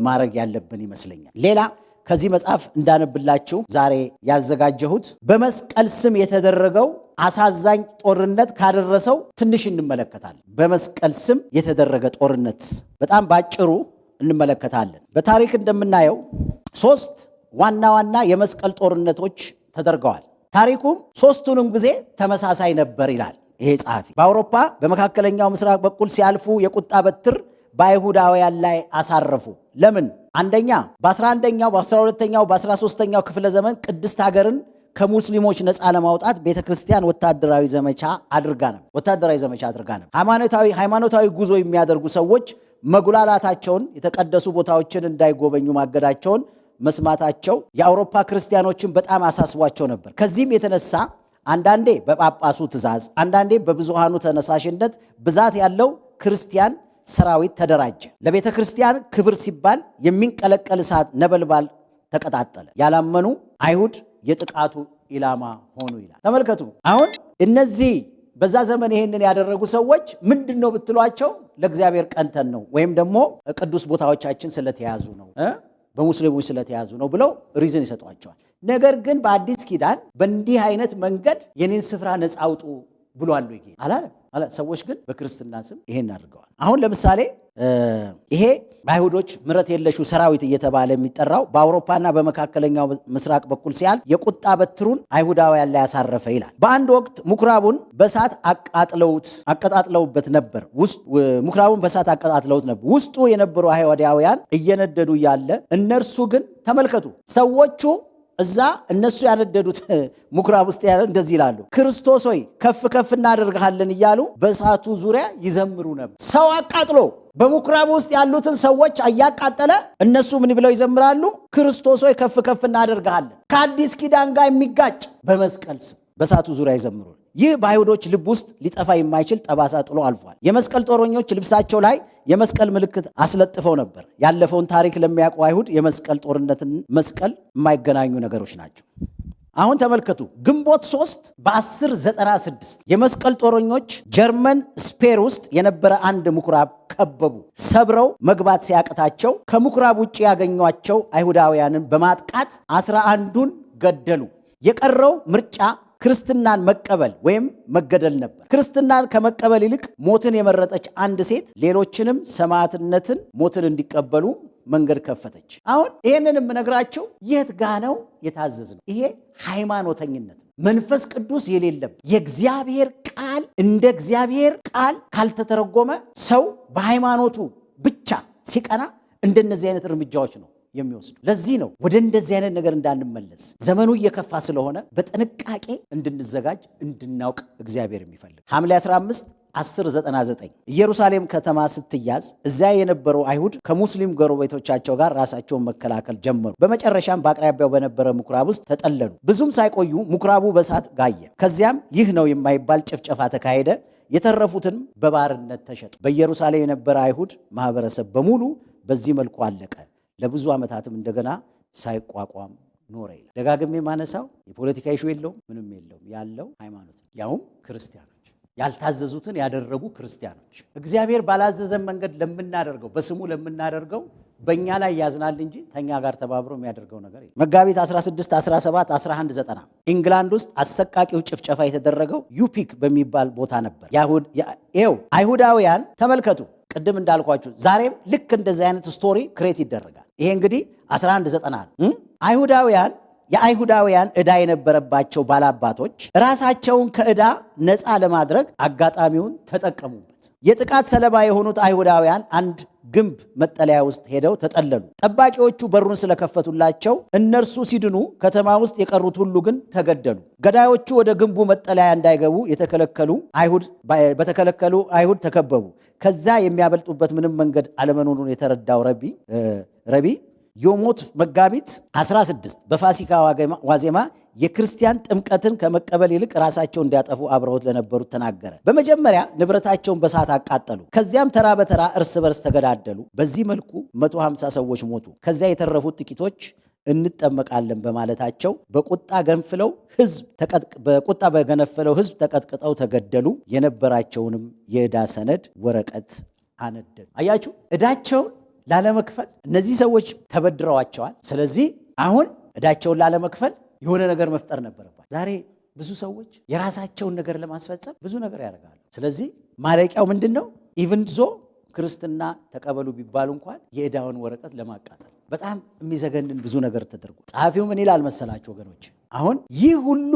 ማድረግ ያለብን ይመስለኛል። ሌላ ከዚህ መጽሐፍ እንዳነብላችሁ ዛሬ ያዘጋጀሁት በመስቀል ስም የተደረገው አሳዛኝ ጦርነት ካደረሰው ትንሽ እንመለከታለን። በመስቀል ስም የተደረገ ጦርነት በጣም ባጭሩ እንመለከታለን። በታሪክ እንደምናየው 3 ዋና ዋና የመስቀል ጦርነቶች ተደርገዋል። ታሪኩም 3ቱንም ጊዜ ተመሳሳይ ነበር ይላል ይሄ ጸሐፊ። በአውሮፓ በመካከለኛው ምስራቅ በኩል ሲያልፉ የቁጣ በትር በአይሁዳውያን ላይ አሳረፉ። ለምን? አንደኛ በ11ኛው በ12ኛው በ13ኛው ክፍለ ዘመን ቅድስት ሀገርን ከሙስሊሞች ነፃ ለማውጣት ቤተክርስቲያን ወታደራዊ ዘመቻ አድርጋ ነበር። ሃይማኖታዊ ጉዞ የሚያደርጉ ሰዎች መጉላላታቸውን፣ የተቀደሱ ቦታዎችን እንዳይጎበኙ ማገዳቸውን መስማታቸው የአውሮፓ ክርስቲያኖችን በጣም አሳስቧቸው ነበር። ከዚህም የተነሳ አንዳንዴ በጳጳሱ ትእዛዝ፣ አንዳንዴ በብዙሃኑ ተነሳሽነት ብዛት ያለው ክርስቲያን ሰራዊት ተደራጀ። ለቤተ ክርስቲያን ክብር ሲባል የሚንቀለቀል እሳት ነበልባል ተቀጣጠለ። ያላመኑ አይሁድ የጥቃቱ ኢላማ ሆኑ ይላል። ተመልከቱ። አሁን እነዚህ በዛ ዘመን ይሄንን ያደረጉ ሰዎች ምንድነው ብትሏቸው ለእግዚአብሔር ቀንተን ነው ወይም ደግሞ ቅዱስ ቦታዎቻችን ስለተያዙ ነው በሙስሊሞች ስለተያዙ ነው ብለው ሪዝን ይሰጧቸዋል። ነገር ግን በአዲስ ኪዳን በእንዲህ አይነት መንገድ የኔን ስፍራ ነፃ አውጡ ብሏል ወይ አላለም። ሰዎች ግን በክርስትና ስም ይሄን አድርገዋል። አሁን ለምሳሌ ይሄ በአይሁዶች ምሕረት የለሹ ሰራዊት እየተባለ የሚጠራው በአውሮፓና በመካከለኛው ምስራቅ በኩል ሲያልፍ የቁጣ በትሩን አይሁዳውያን ላይ ያሳረፈ ይላል። በአንድ ወቅት ምኩራቡን በእሳት አቀጣጥለውበት ነበር። ውስጡ የነበሩ አይሁዳውያን እየነደዱ ያለ እነርሱ ግን ተመልከቱ፣ ሰዎቹ እዛ እነሱ ያነደዱት ምኩራብ ውስጥ እንደዚህ ይላሉ፣ ክርስቶስ ሆይ ከፍ ከፍ እናደርግሃለን እያሉ በእሳቱ ዙሪያ ይዘምሩ ነበር። ሰው አቃጥሎ በምኩራብ ውስጥ ያሉትን ሰዎች እያቃጠለ እነሱ ምን ብለው ይዘምራሉ? ክርስቶስ ሆይ ከፍ ከፍ እናደርግሃለን። ከአዲስ ኪዳን ጋር የሚጋጭ በመስቀል ስም በእሳቱ ዙሪያ ይዘምሩ። ይህ በአይሁዶች ልብ ውስጥ ሊጠፋ የማይችል ጠባሳ ጥሎ አልፏል። የመስቀል ጦረኞች ልብሳቸው ላይ የመስቀል ምልክት አስለጥፈው ነበር። ያለፈውን ታሪክ ለሚያውቁ አይሁድ የመስቀል ጦርነትን መስቀል የማይገናኙ ነገሮች ናቸው። አሁን ተመልከቱ። ግንቦት 3 በ1096 የመስቀል ጦረኞች ጀርመን ስፔር ውስጥ የነበረ አንድ ምኩራብ ከበቡ። ሰብረው መግባት ሲያቅታቸው ከምኩራብ ውጭ ያገኟቸው አይሁዳውያንን በማጥቃት 11ዱን ገደሉ። የቀረው ምርጫ ክርስትናን መቀበል ወይም መገደል ነበር። ክርስትናን ከመቀበል ይልቅ ሞትን የመረጠች አንድ ሴት ሌሎችንም ሰማዕትነትን፣ ሞትን እንዲቀበሉ መንገድ ከፈተች። አሁን ይሄንን የምነግራቸው የት ጋ ነው የታዘዝነው? ይሄ ሃይማኖተኝነት ነው። መንፈስ ቅዱስ የሌለበት የእግዚአብሔር ቃል እንደ እግዚአብሔር ቃል ካልተተረጎመ ሰው በሃይማኖቱ ብቻ ሲቀና እንደነዚህ አይነት እርምጃዎች ነው የሚወስዱ። ለዚህ ነው ወደ እንደዚህ አይነት ነገር እንዳንመለስ ዘመኑ እየከፋ ስለሆነ በጥንቃቄ እንድንዘጋጅ እንድናውቅ እግዚአብሔር የሚፈልግ። ሐምሌ 15 1099 ኢየሩሳሌም ከተማ ስትያዝ እዚያ የነበሩ አይሁድ ከሙስሊም ጎረቤቶቻቸው ጋር ራሳቸውን መከላከል ጀመሩ። በመጨረሻም በአቅራቢያው በነበረ ምኩራብ ውስጥ ተጠለሉ። ብዙም ሳይቆዩ ምኩራቡ በእሳት ጋየ። ከዚያም ይህ ነው የማይባል ጭፍጨፋ ተካሄደ። የተረፉትን በባርነት ተሸጡ። በኢየሩሳሌም የነበረ አይሁድ ማህበረሰብ በሙሉ በዚህ መልኩ አለቀ። ለብዙ ዓመታትም እንደገና ሳይቋቋም ኖረ ይላል። ደጋግሜ ማነሳው የፖለቲካ ኢሹ የለውም፣ ምንም የለውም። ያለው ሃይማኖት፣ ያውም ክርስቲያኖች ያልታዘዙትን ያደረጉ ክርስቲያኖች። እግዚአብሔር ባላዘዘን መንገድ ለምናደርገው በስሙ ለምናደርገው በእኛ ላይ ያዝናል እንጂ ተኛ ጋር ተባብሮ የሚያደርገው ነገር የለም። መጋቢት 16 17 1190 ኢንግላንድ ውስጥ አሰቃቂው ጭፍጨፋ የተደረገው ዩፒክ በሚባል ቦታ ነበር። ይኸው አይሁዳውያን ተመልከቱ። ቅድም እንዳልኳችሁ ዛሬም ልክ እንደዚህ አይነት ስቶሪ ክሬት ይደረጋል። ይሄ እንግዲህ 1190 አይሁዳውያን የአይሁዳውያን ዕዳ የነበረባቸው ባላባቶች ራሳቸውን ከዕዳ ነፃ ለማድረግ አጋጣሚውን ተጠቀሙበት። የጥቃት ሰለባ የሆኑት አይሁዳውያን አንድ ግንብ መጠለያ ውስጥ ሄደው ተጠለሉ። ጠባቂዎቹ በሩን ስለከፈቱላቸው እነርሱ ሲድኑ፣ ከተማ ውስጥ የቀሩት ሁሉ ግን ተገደሉ። ገዳዮቹ ወደ ግንቡ መጠለያ እንዳይገቡ በተከለከሉ አይሁድ ተከበቡ። ከዛ የሚያበልጡበት ምንም መንገድ አለመኖሩን የተረዳው ረቢ የሞት መጋቢት 16 በፋሲካ ዋዜማ የክርስቲያን ጥምቀትን ከመቀበል ይልቅ ራሳቸው እንዲያጠፉ አብረውት ለነበሩት ተናገረ። በመጀመሪያ ንብረታቸውን በሳት አቃጠሉ። ከዚያም ተራ በተራ እርስ በርስ ተገዳደሉ። በዚህ መልኩ 150 ሰዎች ሞቱ። ከዚያ የተረፉት ጥቂቶች እንጠመቃለን በማለታቸው በቁጣ በገነፈለው ሕዝብ ተቀጥቅጠው ተገደሉ። የነበራቸውንም የዕዳ ሰነድ ወረቀት አነደዱ። አያችሁ፣ ዕዳቸውን ላለመክፈል እነዚህ ሰዎች ተበድረዋቸዋል። ስለዚህ አሁን ዕዳቸውን ላለመክፈል የሆነ ነገር መፍጠር ነበረባቸው። ዛሬ ብዙ ሰዎች የራሳቸውን ነገር ለማስፈጸም ብዙ ነገር ያደርጋሉ። ስለዚህ ማለቂያው ምንድን ነው? ኢቭን ዞ ክርስትና ተቀበሉ ቢባሉ እንኳን የዕዳውን ወረቀት ለማቃጠል በጣም የሚዘገንን ብዙ ነገር ተደርጎ፣ ጸሐፊው ምን ይላል መሰላችሁ ወገኖች? አሁን ይህ ሁሉ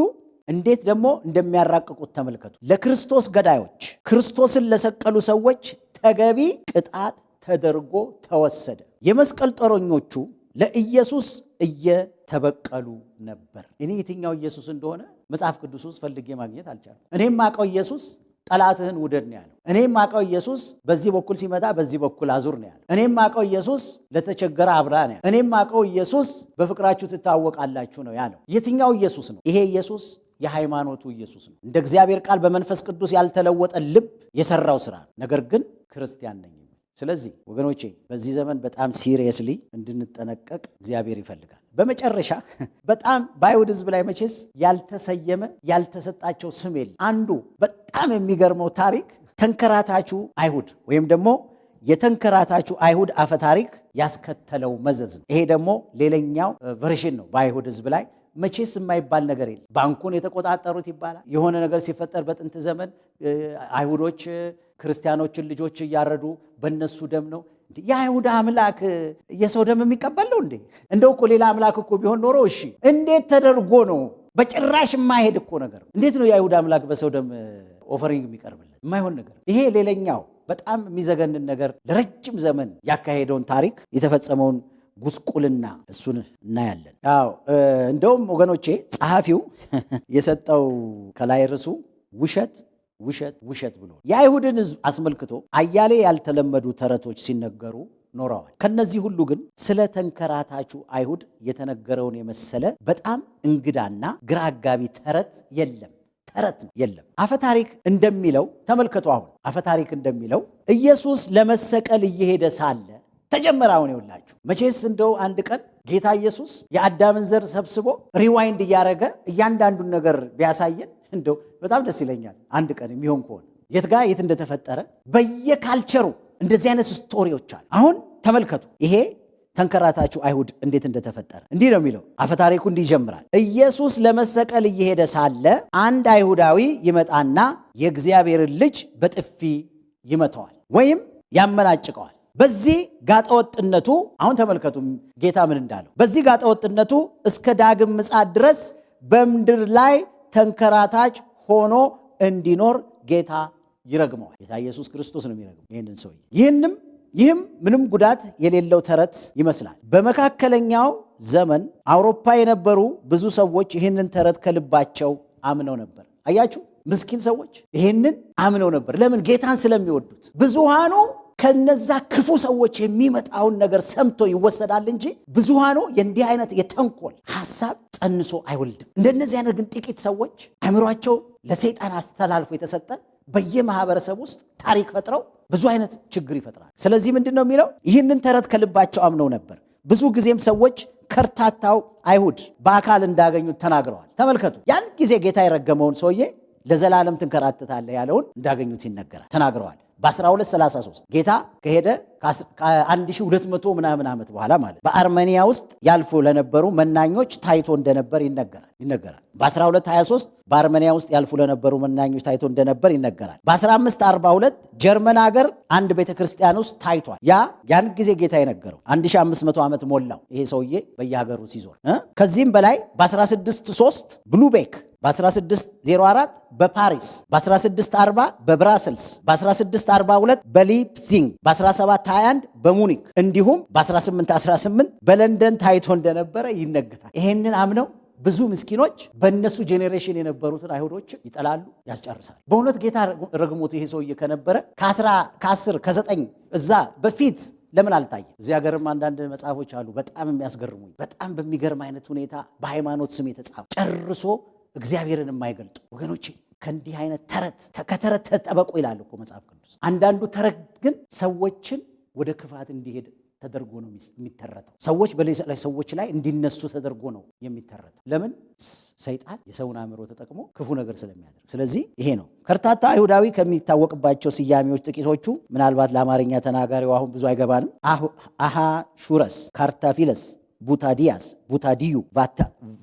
እንዴት ደግሞ እንደሚያራቅቁት ተመልከቱ። ለክርስቶስ ገዳዮች፣ ክርስቶስን ለሰቀሉ ሰዎች ተገቢ ቅጣት ተደርጎ ተወሰደ። የመስቀል ጦረኞቹ ለኢየሱስ እየተበቀሉ ነበር። እኔ የትኛው ኢየሱስ እንደሆነ መጽሐፍ ቅዱስ ውስጥ ፈልጌ ማግኘት አልቻለም። እኔም አውቀው ኢየሱስ ጠላትህን ውደድ ነው ያለው። እኔም አውቀው ኢየሱስ በዚህ በኩል ሲመጣ በዚህ በኩል አዙር ነው ያለው። እኔም አውቀው ኢየሱስ ለተቸገረ አብላ ነው ያለው። እኔም አውቀው ኢየሱስ በፍቅራችሁ ትታወቃላችሁ ነው ያለው። የትኛው ኢየሱስ ነው? ይሄ ኢየሱስ የሃይማኖቱ ኢየሱስ ነው። እንደ እግዚአብሔር ቃል በመንፈስ ቅዱስ ያልተለወጠ ልብ የሰራው ስራ፣ ነገር ግን ክርስቲያን ነኝ። ስለዚህ ወገኖቼ በዚህ ዘመን በጣም ሲሪየስሊ እንድንጠነቀቅ እግዚአብሔር ይፈልጋል። በመጨረሻ በጣም በአይሁድ ሕዝብ ላይ መቼስ ያልተሰየመ ያልተሰጣቸው ስም የለም። አንዱ በጣም የሚገርመው ታሪክ ተንከራታቹ አይሁድ ወይም ደግሞ የተንከራታቹ አይሁድ አፈ ታሪክ ያስከተለው መዘዝ ነው። ይሄ ደግሞ ሌላኛው ቨርሽን ነው። በአይሁድ ሕዝብ ላይ መቼስ የማይባል ነገር የለም። ባንኩን የተቆጣጠሩት ይባላል። የሆነ ነገር ሲፈጠር በጥንት ዘመን አይሁዶች ክርስቲያኖችን ልጆች እያረዱ በእነሱ ደም ነው። የአይሁድ አምላክ የሰው ደም የሚቀበል ነው እንዴ? እንደው እኮ ሌላ አምላክ እኮ ቢሆን ኖሮ እሺ፣ እንዴት ተደርጎ ነው? በጭራሽ የማይሄድ እኮ ነገር። እንዴት ነው የአይሁድ አምላክ በሰው ደም ኦፈሪንግ የሚቀርብለት? የማይሆን ነገር። ይሄ ሌላኛው በጣም የሚዘገንን ነገር ለረጅም ዘመን ያካሄደውን ታሪክ የተፈጸመውን ጉስቁልና እሱን እናያለን። ያው እንደውም ወገኖቼ ጸሐፊው የሰጠው ከላይ ርዕሱ ውሸት ውሸት ውሸት ብሎ የአይሁድን ሕዝብ አስመልክቶ አያሌ ያልተለመዱ ተረቶች ሲነገሩ ኖረዋል። ከነዚህ ሁሉ ግን ስለ ተንከራታቹ አይሁድ የተነገረውን የመሰለ በጣም እንግዳና ግራ አጋቢ ተረት የለም። አፈታሪክ እንደሚለው ተመልከቱ። አሁን አፈታሪክ እንደሚለው ኢየሱስ ለመሰቀል እየሄደ ሳለ ተጀመረ። አሁን ይውላችሁ መቼስ እንደው አንድ ቀን ጌታ ኢየሱስ የአዳምን ዘር ሰብስቦ ሪዋይንድ እያደረገ እያንዳንዱን ነገር ቢያሳየን እንደው በጣም ደስ ይለኛል። አንድ ቀን የሚሆን ከሆነ የት እንደተፈጠረ በየካልቸሩ እንደዚህ አይነት ስቶሪዎች አሉ። አሁን ተመልከቱ። ይሄ ተንከራታቹ አይሁድ እንዴት እንደተፈጠረ እንዲህ ነው የሚለው አፈታሪኩ። እንዲህ ይጀምራል። ኢየሱስ ለመሰቀል እየሄደ ሳለ አንድ አይሁዳዊ ይመጣና የእግዚአብሔርን ልጅ በጥፊ ይመታዋል ወይም ያመናጭቀዋል። በዚህ ጋጠወጥነቱ አሁን ተመልከቱ ጌታ ምን እንዳለው። በዚህ ጋጠወጥነቱ እስከ ዳግም ምጽአት ድረስ በምድር ላይ ተንከራታች ሆኖ እንዲኖር ጌታ ይረግመዋል። ጌታ ኢየሱስ ክርስቶስ ነው የሚረግመው ይህንን ሰውዬ። ይህም ምንም ጉዳት የሌለው ተረት ይመስላል። በመካከለኛው ዘመን አውሮፓ የነበሩ ብዙ ሰዎች ይህንን ተረት ከልባቸው አምነው ነበር። አያችሁ፣ ምስኪን ሰዎች ይህንን አምነው ነበር። ለምን? ጌታን ስለሚወዱት። ብዙሃኑ ከነዛ ክፉ ሰዎች የሚመጣውን ነገር ሰምቶ ይወሰዳል እንጂ ብዙሃኑ የእንዲህ አይነት የተንኮል ሐሳብ ጸንሶ አይወልድም። እንደነዚህ አይነት ግን ጥቂት ሰዎች አእምሯቸው ለሰይጣን አስተላልፎ የተሰጠ በየማህበረሰብ ውስጥ ታሪክ ፈጥረው ብዙ አይነት ችግር ይፈጥራል። ስለዚህ ምንድን ነው የሚለው? ይህንን ተረት ከልባቸው አምነው ነበር። ብዙ ጊዜም ሰዎች ከርታታው አይሁድ በአካል እንዳገኙት ተናግረዋል። ተመልከቱ፣ ያን ጊዜ ጌታ የረገመውን ሰውዬ ለዘላለም ትንከራተታለህ ያለውን እንዳገኙት ይነገራል፣ ተናግረዋል። በ1233 ጌታ ከሄደ ከ1200 ምናምን ዓመት በኋላ ማለት በአርሜኒያ ውስጥ ያልፉ ለነበሩ መናኞች ታይቶ እንደነበር ይነገራል። በ1223 በአርሜኒያ ውስጥ ያልፉ ለነበሩ መናኞች ታይቶ እንደነበር ይነገራል። በ1542 ጀርመን ሀገር አንድ ቤተክርስቲያን ውስጥ ታይቷል። ያን ጊዜ ጌታ የነገረው 1500 ዓመት ሞላው ይሄ ሰውዬ በየሀገሩ ሲዞር። ከዚህም በላይ በ1603 ብሉቤክ፣ በ1604 በፓሪስ፣ በ1640 በብራስልስ፣ በ1642 በሊፕዚንግ፣ በ1721 በሙኒክ እንዲሁም በ1818 በለንደን ታይቶ እንደነበረ ይነገራል። ይሄንን አምነው ብዙ ምስኪኖች በእነሱ ጄኔሬሽን የነበሩትን አይሁዶች ይጠላሉ፣ ያስጨርሳል። በእውነት ጌታ ረግሞት ይሄ ሰውዬ ከነበረ ከ10 ከ9 እዛ በፊት ለምን አልታየ? እዚህ ሀገርም አንዳንድ መጽሐፎች አሉ በጣም የሚያስገርሙኝ፣ በጣም በሚገርም አይነት ሁኔታ በሃይማኖት ስም የተጻፉ ጨርሶ እግዚአብሔርን የማይገልጡ ወገኖቼ። ከእንዲህ አይነት ከተረት ተጠበቁ ይላል እኮ መጽሐፍ ቅዱስ። አንዳንዱ ተረት ግን ሰዎችን ወደ ክፋት እንዲሄድ ተደርጎ ነው የሚተረተው። ሰዎች ሰዎች ላይ እንዲነሱ ተደርጎ ነው የሚተረተው። ለምን? ሰይጣን የሰውን አእምሮ ተጠቅሞ ክፉ ነገር ስለሚያደርግ። ስለዚህ ይሄ ነው ከርታታ አይሁዳዊ ከሚታወቅባቸው ስያሜዎች ጥቂቶቹ። ምናልባት ለአማርኛ ተናጋሪው አሁን ብዙ አይገባንም። አሃሹረስ፣ ካርታፊለስ፣ ቡታዲያስ፣ ቡታዲዩ፣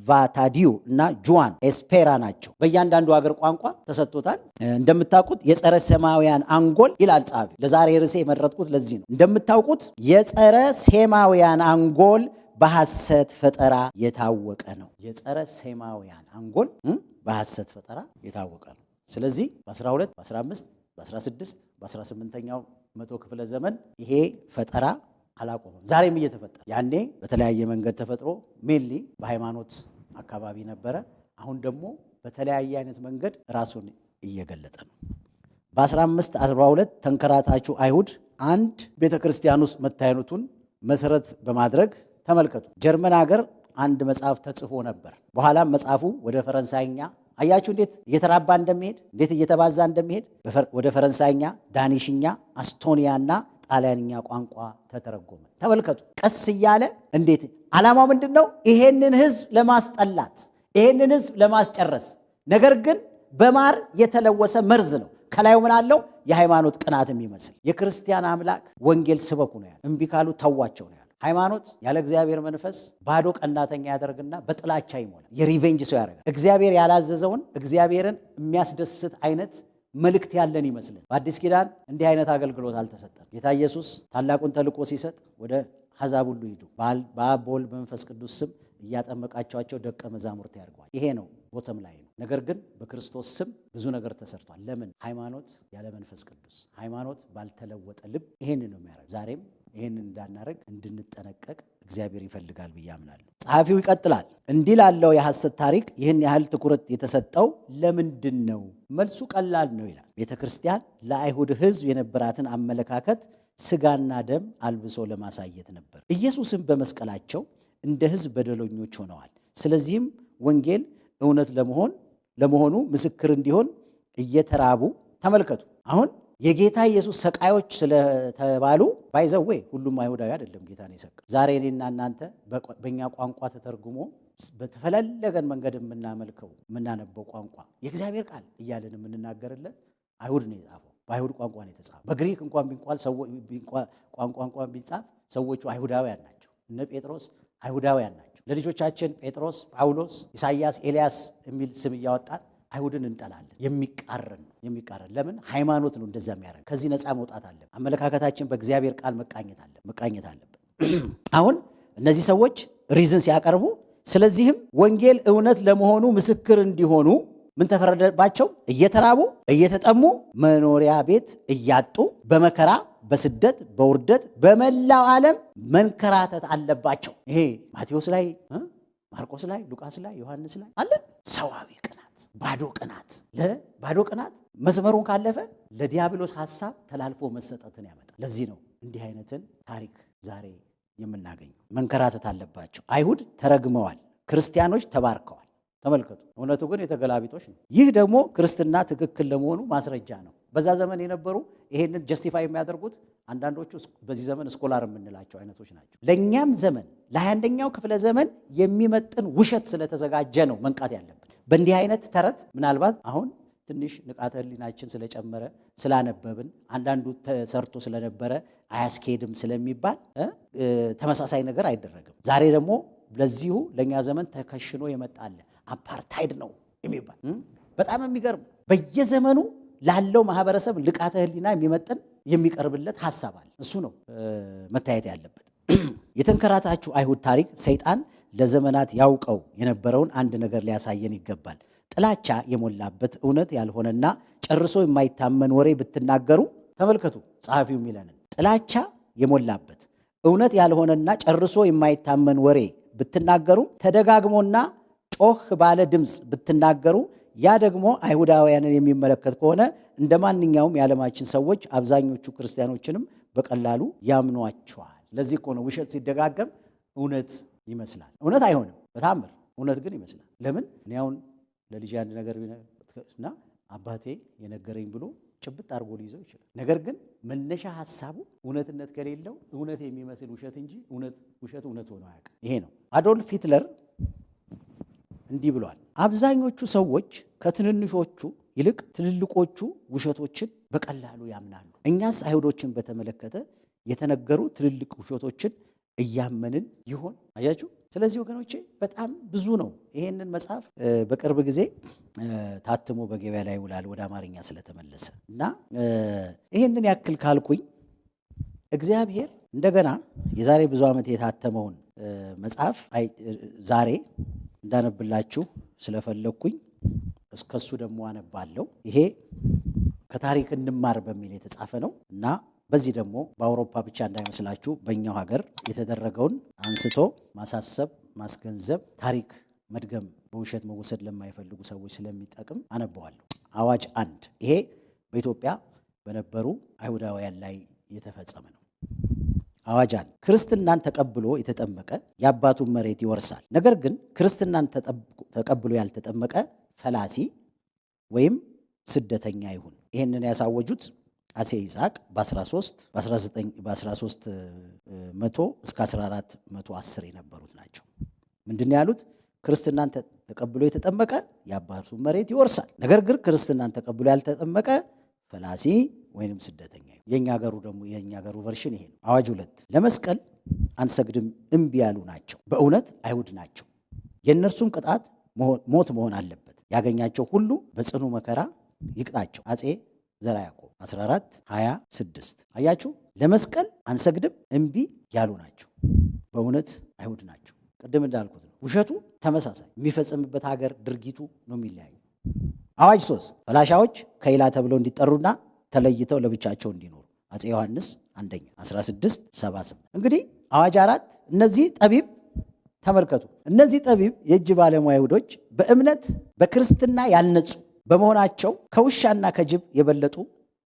ቫታዲዩ እና ጁዋን ኤስፔራ ናቸው። በእያንዳንዱ ሀገር ቋንቋ ተሰጥቶታል። እንደምታውቁት የጸረ ሴማውያን አንጎል ይላል ጸሐፊ። ለዛሬ ርዕሴ የመረጥኩት ለዚህ ነው። እንደምታውቁት የጸረ ሴማውያን አንጎል በሐሰት ፈጠራ የታወቀ ነው። የጸረ ሴማውያን አንጎል በሐሰት ፈጠራ የታወቀ ነው። ስለዚህ በ12 በ15 በ16 በ18ኛው መቶ ክፍለ ዘመን ይሄ ፈጠራ አላቆመም። ዛሬም እየተፈጠረ ያኔ በተለያየ መንገድ ተፈጥሮ ሜንሊ በሃይማኖት አካባቢ ነበረ። አሁን ደግሞ በተለያየ አይነት መንገድ ራሱን እየገለጠ ነው። በ1542 ተንከራታቹ አይሁድ አንድ ቤተክርስቲያን ውስጥ መታየቱን መሰረት በማድረግ ተመልከቱ። ጀርመን ሀገር አንድ መጽሐፍ ተጽፎ ነበር። በኋላም መጽሐፉ ወደ ፈረንሳይኛ አያችሁ እንዴት እየተራባ እንደሚሄድ፣ እንዴት እየተባዛ እንደሚሄድ። ወደ ፈረንሳይኛ፣ ዳኒሽኛ፣ አስቶኒያና ጣሊያንኛ ቋንቋ ተተረጎመ። ተመልከቱ ቀስ እያለ እንዴት። ዓላማው ምንድነው? ይሄንን ህዝብ ለማስጠላት፣ ይሄንን ህዝብ ለማስጨረስ። ነገር ግን በማር የተለወሰ መርዝ ነው። ከላዩ ምን አለው? የሃይማኖት ቅናት የሚመስል የክርስቲያን አምላክ ወንጌል ስበኩ ነው ያለ። እምቢ ካሉ ተዋቸው ነው ያለ። ሃይማኖት ያለ እግዚአብሔር መንፈስ ባዶ ቀናተኛ ያደርግና በጥላቻ ይሞላል። የሪቬንጅ ሰው ያደርጋል። እግዚአብሔር ያላዘዘውን እግዚአብሔርን የሚያስደስት አይነት መልእክት ያለን ይመስልን። በአዲስ ኪዳን እንዲህ አይነት አገልግሎት አልተሰጠም። ጌታ ኢየሱስ ታላቁን ተልእኮ ሲሰጥ ወደ አሕዛብ ሁሉ ሂዱ፣ በአብ በወልድ በመንፈስ ቅዱስ ስም እያጠመቃቸዋቸው ደቀ መዛሙርት ያድርጓል። ይሄ ነው ቦተም ላይ ነው። ነገር ግን በክርስቶስ ስም ብዙ ነገር ተሰርቷል። ለምን? ሃይማኖት ያለ መንፈስ ቅዱስ፣ ሃይማኖት ባልተለወጠ ልብ ይሄን ነው የሚያደርግ። ዛሬም ይህንን እንዳናረግ እንድንጠነቀቅ እግዚአብሔር ይፈልጋል ብዬ አምናለሁ። ጸሐፊው ይቀጥላል። እንዲህ ላለው የሐሰት ታሪክ ይህን ያህል ትኩረት የተሰጠው ለምንድን ነው? መልሱ ቀላል ነው ይላል። ቤተ ክርስቲያን ለአይሁድ ሕዝብ የነበራትን አመለካከት ስጋና ደም አልብሶ ለማሳየት ነበር። ኢየሱስም በመስቀላቸው እንደ ሕዝብ በደለኞች ሆነዋል። ስለዚህም ወንጌል እውነት ለመሆኑ ምስክር እንዲሆን እየተራቡ ተመልከቱ። አሁን የጌታ ኢየሱስ ሰቃዮች ስለተባሉ ባይዘዌ ሁሉም አይሁዳዊ አይደለም ጌታን የሰቀለው። ዛሬ እኔና እናንተ በእኛ ቋንቋ ተተርጉሞ በተፈለገን መንገድ የምናመልከው የምናነበው ቋንቋ የእግዚአብሔር ቃል እያለን የምንናገርለት አይሁድ ነው የጻፈው። በአይሁድ ቋንቋ ነው የተጻፈው። በግሪክ እንኳን ቋንቋ ቢጻፍ ሰዎቹ አይሁዳውያን ናቸው። እነ ጴጥሮስ አይሁዳውያን ናቸው። ለልጆቻችን ጴጥሮስ፣ ጳውሎስ፣ ኢሳይያስ፣ ኤልያስ የሚል ስም እያወጣን አይሁድን እንጠላለን። የሚቃረን ለምን? ሃይማኖት ነው እንደዛ የሚያደርግ። ከዚህ ነፃ መውጣት አለብን። አመለካከታችን በእግዚአብሔር ቃል መቃኘት አለብን። አሁን እነዚህ ሰዎች ሪዝን ሲያቀርቡ፣ ስለዚህም ወንጌል እውነት ለመሆኑ ምስክር እንዲሆኑ ምን ተፈረደባቸው? እየተራቡ እየተጠሙ መኖሪያ ቤት እያጡ በመከራ በስደት በውርደት በመላው ዓለም መንከራተት አለባቸው። ይሄ ማቴዎስ ላይ፣ ማርቆስ ላይ፣ ሉቃስ ላይ፣ ዮሐንስ ላይ አለ። ሰዋዊ ቅናት፣ ባዶ ቅናት መስመሩን ካለፈ ለዲያብሎስ ሐሳብ ተላልፎ መሰጠትን ያመጣል። ለዚህ ነው እንዲህ አይነትን ታሪክ ዛሬ የምናገኘው። መንከራተት አለባቸው። አይሁድ ተረግመዋል፣ ክርስቲያኖች ተባርከዋል። ተመልከቱ። እውነቱ ግን የተገላቢጦች ነው። ይህ ደግሞ ክርስትና ትክክል ለመሆኑ ማስረጃ ነው። በዛ ዘመን የነበሩ ይሄንን ጀስቲፋይ የሚያደርጉት አንዳንዶቹ በዚህ ዘመን ስኮላር የምንላቸው አይነቶች ናቸው። ለእኛም ዘመን ለ21ኛው ክፍለ ዘመን የሚመጥን ውሸት ስለተዘጋጀ ነው መንቃት ያለብን። በእንዲህ አይነት ተረት ምናልባት አሁን ትንሽ ንቃተ ሕሊናችን ስለጨመረ ስላነበብን አንዳንዱ ተሰርቶ ስለነበረ አያስኬድም ስለሚባል ተመሳሳይ ነገር አይደረግም። ዛሬ ደግሞ ለዚሁ ለእኛ ዘመን ተከሽኖ የመጣለ አፓርታይድ ነው የሚባል በጣም የሚገርም በየዘመኑ ላለው ማህበረሰብ ንቃተ ሕሊና የሚመጥን የሚቀርብለት ሐሳብ አለ። እሱ ነው መታየት ያለበት። የተንከራታችሁ አይሁድ ታሪክ ሰይጣን ለዘመናት ያውቀው የነበረውን አንድ ነገር ሊያሳየን ይገባል። ጥላቻ የሞላበት እውነት ያልሆነና ጨርሶ የማይታመን ወሬ ብትናገሩ፣ ተመልከቱ ጸሐፊው የሚለንን ጥላቻ የሞላበት እውነት ያልሆነና ጨርሶ የማይታመን ወሬ ብትናገሩ፣ ተደጋግሞና ጮህ ባለ ድምፅ ብትናገሩ፣ ያ ደግሞ አይሁዳውያንን የሚመለከት ከሆነ እንደ ማንኛውም የዓለማችን ሰዎች አብዛኞቹ ክርስቲያኖችንም በቀላሉ ያምኗቸዋል። ለዚህ እኮ ነው ውሸት ሲደጋገም እውነት ይመስላል። እውነት አይሆንም በታምር፣ እውነት ግን ይመስላል። ለምን? እኔ አሁን ለልጅ አንድ ነገር እና አባቴ የነገረኝ ብሎ ጭብጥ አድርጎ ሊይዘው ይችላል። ነገር ግን መነሻ ሐሳቡ እውነትነት ከሌለው እውነት የሚመስል ውሸት እንጂ ውሸት እውነት ሆኖ አያውቅም። ይሄ ነው። አዶልፍ ሂትለር እንዲህ ብሏል። አብዛኞቹ ሰዎች ከትንንሾቹ ይልቅ ትልልቆቹ ውሸቶችን በቀላሉ ያምናሉ። እኛስ አይሁዶችን በተመለከተ የተነገሩ ትልልቅ ውሸቶችን እያመንን ይሆን? አያችሁ። ስለዚህ ወገኖቼ በጣም ብዙ ነው። ይሄንን መጽሐፍ በቅርብ ጊዜ ታትሞ በገበያ ላይ ውላል ወደ አማርኛ ስለተመለሰ እና ይሄንን ያክል ካልኩኝ እግዚአብሔር እንደገና የዛሬ ብዙ ዓመት የታተመውን መጽሐፍ ዛሬ እንዳነብላችሁ ስለፈለግኩኝ እስከሱ ደግሞ አነባለሁ። ይሄ ከታሪክ እንማር በሚል የተጻፈ ነው እና በዚህ ደግሞ በአውሮፓ ብቻ እንዳይመስላችሁ በእኛው ሀገር የተደረገውን አንስቶ ማሳሰብ፣ ማስገንዘብ፣ ታሪክ መድገም በውሸት መወሰድ ለማይፈልጉ ሰዎች ስለሚጠቅም አነበዋለሁ። አዋጅ 1 ይሄ በኢትዮጵያ በነበሩ አይሁዳውያን ላይ የተፈጸመ ነው። አዋጅ 1 ክርስትናን ተቀብሎ የተጠመቀ የአባቱን መሬት ይወርሳል። ነገር ግን ክርስትናን ተቀብሎ ያልተጠመቀ ፈላሲ ወይም ስደተኛ ይሁን። ይህንን ያሳወጁት አፄ ይስሐቅ በ1300 እስከ 1410 የነበሩት ናቸው። ምንድን ያሉት? ክርስትናን ተቀብሎ የተጠመቀ የአባቱን መሬት ይወርሳል። ነገር ግን ክርስትናን ተቀብሎ ያልተጠመቀ ፈላሲ ወይንም ስደተኛ ይሁን። የኛ ሀገሩ ቨርሽን ይሄ ነው። አዋጅ 2 ለመስቀል አንሰግድም እምቢ ያሉ ናቸው። በእውነት አይሁድ ናቸው። የእነርሱም ቅጣት ሞት መሆን አለበት። ያገኛቸው ሁሉ በጽኑ መከራ ይቅጣቸው። አፄ ዘርዓ ያዕቆብ 1426 አያችሁ። ለመስቀል አንሰግድም እምቢ ያሉ ናቸው። በእውነት አይሁድ ናቸው። ቅድም እንዳልኩት ነው። ውሸቱ ተመሳሳይ፣ የሚፈጸምበት ሀገር ድርጊቱ ነው የሚለያዩ። አዋጅ 3 ፈላሻዎች ከይላ ተብለው እንዲጠሩና ተለይተው ለብቻቸው እንዲኖሩ። አፄ ዮሐንስ አንደኛ 1678 እንግዲህ አዋጅ 4 እነዚህ ጠቢብ ተመልከቱ፣ እነዚህ ጠቢብ የእጅ ባለሙያ አይሁዶች በእምነት በክርስትና ያልነጹ በመሆናቸው ከውሻና ከጅብ የበለጡ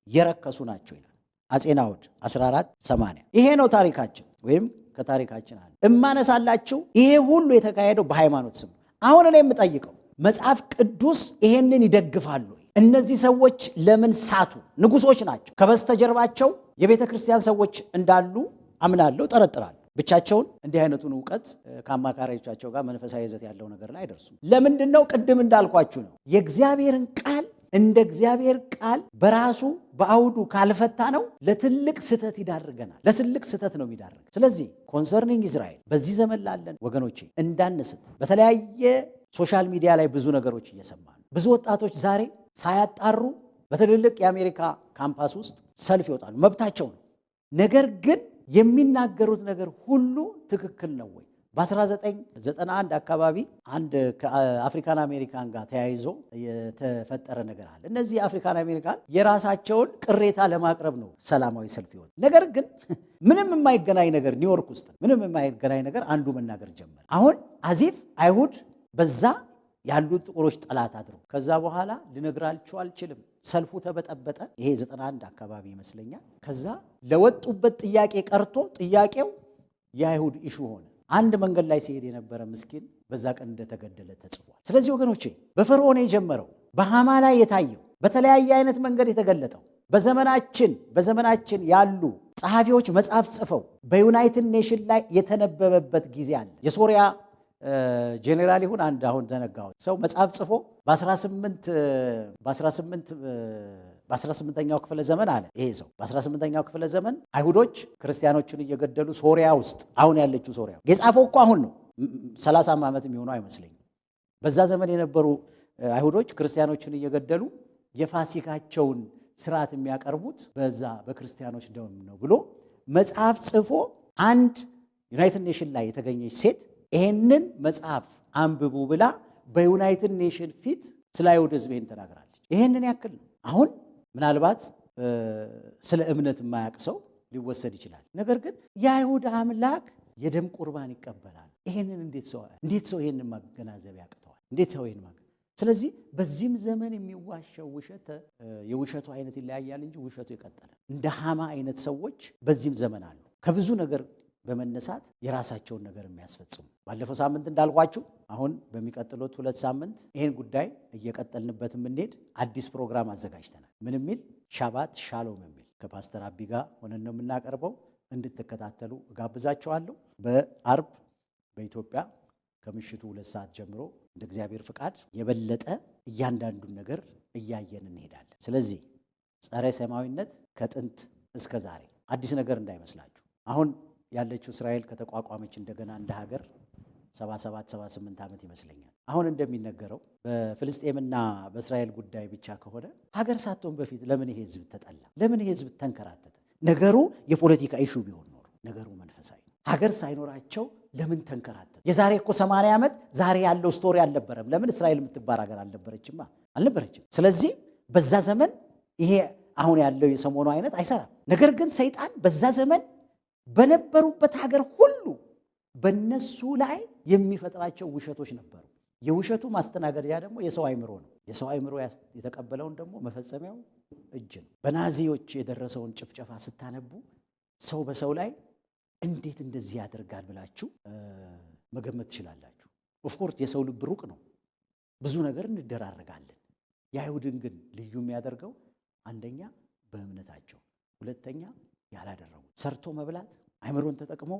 የረከሱ ናቸው ይላል አፄ ናውድ 1480። ይሄ ነው ታሪካችን ወይም ከታሪካችን አለ እማነሳላችሁ። ይሄ ሁሉ የተካሄደው በሃይማኖት ስም። አሁን እኔ የምጠይቀው መጽሐፍ ቅዱስ ይሄንን ይደግፋሉ? እነዚህ ሰዎች ለምን ሳቱ? ንጉሶች ናቸው። ከበስተጀርባቸው የቤተ ክርስቲያን ሰዎች እንዳሉ አምናለሁ፣ ጠረጥራለሁ። ብቻቸውን እንዲህ አይነቱን እውቀት ከአማካሪዎቻቸው ጋር መንፈሳዊ ይዘት ያለው ነገር ላይ አይደርሱም። ለምንድን ነው? ቅድም እንዳልኳችሁ ነው። የእግዚአብሔርን ቃል እንደ እግዚአብሔር ቃል በራሱ በአውዱ ካልፈታ ነው ለትልቅ ስህተት ይዳርገናል። ለትልቅ ስህተት ነው የሚዳርግ። ስለዚህ ኮንሰርኒንግ እስራኤል በዚህ ዘመን ላለን ወገኖቼ እንዳንስት። በተለያየ ሶሻል ሚዲያ ላይ ብዙ ነገሮች እየሰማን ብዙ ወጣቶች ዛሬ ሳያጣሩ በትልልቅ የአሜሪካ ካምፓስ ውስጥ ሰልፍ ይወጣሉ። መብታቸው ነው። ነገር ግን የሚናገሩት ነገር ሁሉ ትክክል ነው ወይ? በ1991 አካባቢ አንድ ከአፍሪካን አሜሪካን ጋር ተያይዞ የተፈጠረ ነገር አለ። እነዚህ አፍሪካን አሜሪካን የራሳቸውን ቅሬታ ለማቅረብ ነው ሰላማዊ ሰልፍ ይወጡ። ነገር ግን ምንም የማይገናኝ ነገር ኒውዮርክ ውስጥ ምንም የማይገናኝ ነገር አንዱ መናገር ጀመረ። አሁን አዚፍ አይሁድ በዛ ያሉት ጥቁሮች ጠላት አድርጎ ከዛ በኋላ ልነግራችሁ አልችልም። ሰልፉ ተበጠበጠ። ይሄ 91 አካባቢ ይመስለኛል። ከዛ ለወጡበት ጥያቄ ቀርቶ ጥያቄው የአይሁድ ኢሹ ሆነ። አንድ መንገድ ላይ ሲሄድ የነበረ ምስኪን በዛ ቀን እንደተገደለ ተጽፏል። ስለዚህ ወገኖቼ በፈርዖን የጀመረው በሃማ ላይ የታየው በተለያየ አይነት መንገድ የተገለጠው በዘመናችን ያሉ ጸሐፊዎች መጽሐፍ ጽፈው በዩናይትድ ኔሽን ላይ የተነበበበት ጊዜ አለ። የሶሪያ ጄኔራል ይሁን አንድ አሁን ዘነጋው ሰው መጽሐፍ ጽፎ በ18ኛው ክፍለ ዘመን አለ። ይሄ ሰው በ18ኛው ክፍለ ዘመን አይሁዶች ክርስቲያኖችን እየገደሉ ሶሪያ ውስጥ አሁን ያለችው ሶሪያ የጻፈው እኮ አሁን ነው 30 ዓመት የሚሆነው አይመስለኝም። በዛ ዘመን የነበሩ አይሁዶች ክርስቲያኖችን እየገደሉ የፋሲካቸውን ስርዓት የሚያቀርቡት በዛ በክርስቲያኖች ደም ነው ብሎ መጽሐፍ ጽፎ አንድ ዩናይትድ ኔሽን ላይ የተገኘች ሴት ይሄንን መጽሐፍ አንብቡ ብላ በዩናይትድ ኔሽን ፊት ስለ አይሁድ ሕዝብ ይሄን ተናግራለች። ይሄንን ያክል ነው። አሁን ምናልባት ስለ እምነት የማያውቅ ሰው ሊወሰድ ይችላል። ነገር ግን የአይሁድ አምላክ የደም ቁርባን ይቀበላል። ይሄንን እንዴት ሰው ይሄንን ማገናዘብ ያቅተዋል? እንዴት ሰው ይሄን ማገናዘብ? ስለዚህ በዚህም ዘመን የሚዋሸው ውሸት የውሸቱ አይነት ይለያያል እንጂ ውሸቱ የቀጠለ እንደ ሃማ አይነት ሰዎች በዚህም ዘመን አሉ። ከብዙ ነገር በመነሳት የራሳቸውን ነገር የሚያስፈጽሙ ባለፈው ሳምንት እንዳልኳችሁ አሁን በሚቀጥሉት 2 ሳምንት ይሄን ጉዳይ እየቀጠልንበት የምንሄድ አዲስ ፕሮግራም አዘጋጅተናል። ምን የሚል ሻባት ሻሎም የሚል ከፓስተር አቢ ጋር ሆነን ነው የምናቀርበው። እንድትከታተሉ እጋብዛችኋለሁ። በአርብ በኢትዮጵያ ከምሽቱ 2 ሰዓት ጀምሮ እንደ እግዚአብሔር ፍቃድ የበለጠ እያንዳንዱን ነገር እያየን እንሄዳለን። ስለዚህ ጸረ ሰማያዊነት ከጥንት እስከ ዛሬ አዲስ ነገር እንዳይመስላችሁ። አሁን ያለችው እስራኤል ከተቋቋመች እንደገና እንደ ሀገር 77-78 ዓመት ይመስለኛል። አሁን እንደሚነገረው በፍልስጤምና በእስራኤል ጉዳይ ብቻ ከሆነ ሀገር ሳትሆን በፊት ለምን ይሄ ህዝብ ተጠላ? ለምን ይሄ ህዝብ ተንከራተተ? ነገሩ የፖለቲካ ኢሹ ቢሆን ኖሮ ነገሩ መንፈሳዊ ሀገር ሳይኖራቸው ለምን ተንከራተተ? የዛሬ እኮ 80 ዓመት ዛሬ ያለው ስቶሪ አልነበረም። ለምን እስራኤል የምትባል ሀገር አልነበረችም። ስለዚህ በዛ ዘመን ይሄ አሁን ያለው የሰሞኑ አይነት አይሰራም። ነገር ግን ሰይጣን በዛ ዘመን በነበሩበት ሀገር ሁሉ በነሱ ላይ የሚፈጥራቸው ውሸቶች ነበሩ። የውሸቱ ማስተናገጃ ደግሞ የሰው አይምሮ ነው። የሰው አይምሮ የተቀበለውን ደግሞ መፈጸሚያው እጅ ነው። በናዚዎች የደረሰውን ጭፍጨፋ ስታነቡ ሰው በሰው ላይ እንዴት እንደዚህ ያደርጋል ብላችሁ መገመት ትችላላችሁ። ኦፍኮርስ የሰው ልብ ሩቅ ነው። ብዙ ነገር እንደራረጋለን። የአይሁድን ግን ልዩ የሚያደርገው አንደኛ በእምነታቸው፣ ሁለተኛ ያላደረጉት ሰርቶ መብላት፣ አይምሮን ተጠቅሞ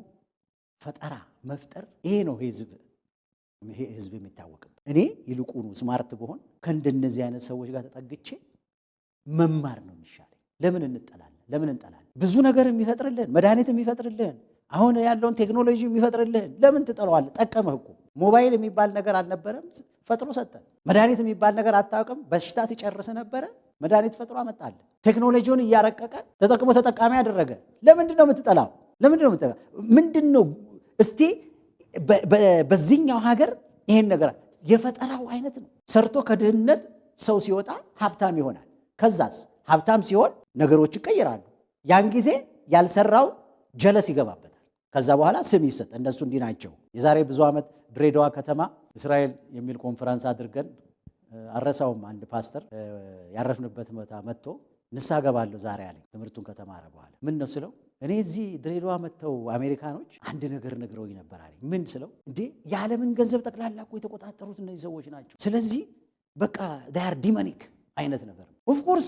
ፈጠራ መፍጠር። ይሄ ነው ህዝብ የሚታወቅበት። እኔ ይልቁኑ ስማርት በሆን ከእንደነዚህ አይነት ሰዎች ጋር ተጠግቼ መማር ነው የሚሻለኝ። ለምን እንጠላለን? ብዙ ነገር የሚፈጥርልህን መድኃኒት የሚፈጥርልህን አሁን ያለውን ቴክኖሎጂ የሚፈጥርልህን ለምን ትጠለዋለህ? ጠቀመህ እኮ። ሞባይል የሚባል ነገር አልነበረም፣ ፈጥሮ ሰጠ። መድኃኒት የሚባል ነገር አታውቅም፣ በሽታ ሲጨርስ ነበረ፣ መድኃኒት ፈጥሮ አመጣልህ። ቴክኖሎጂውን እያረቀቀ ተጠቅሞ ተጠቃሚ ያደረገ። ለምንድን ነው የምትጠላው? ምንድን ነው እስቲ በዚህኛው ሀገር ይሄን ነገር የፈጠራው አይነት ነው። ሰርቶ ከድህነት ሰው ሲወጣ ሀብታም ይሆናል። ከዛስ ሀብታም ሲሆን ነገሮች ይቀየራሉ። ያን ጊዜ ያልሰራው ጀለስ ይገባበታል። ከዛ በኋላ ስም ይሰጥ፣ እነሱ እንዲህ ናቸው። የዛሬ ብዙ ዓመት ድሬዳዋ ከተማ እስራኤል የሚል ኮንፈረንስ አድርገን አረሳውም። አንድ ፓስተር ያረፍንበት ቦታ መጥቶ ንስሐ ገባለሁ ዛሬ አለኝ፣ ትምህርቱን ከተማረ በኋላ። ምን ነው ስለው እኔ እዚህ ድሬዳዋ መጥተው አሜሪካኖች አንድ ነገር ነግረውኝ ነበር አለኝ። ምን ስለው እንዴ የዓለምን ገንዘብ ጠቅላላ እኮ የተቆጣጠሩት እነዚህ ሰዎች ናቸው። ስለዚህ በቃ ዳር ዲመኒክ አይነት ነገር። ኦፍኮርስ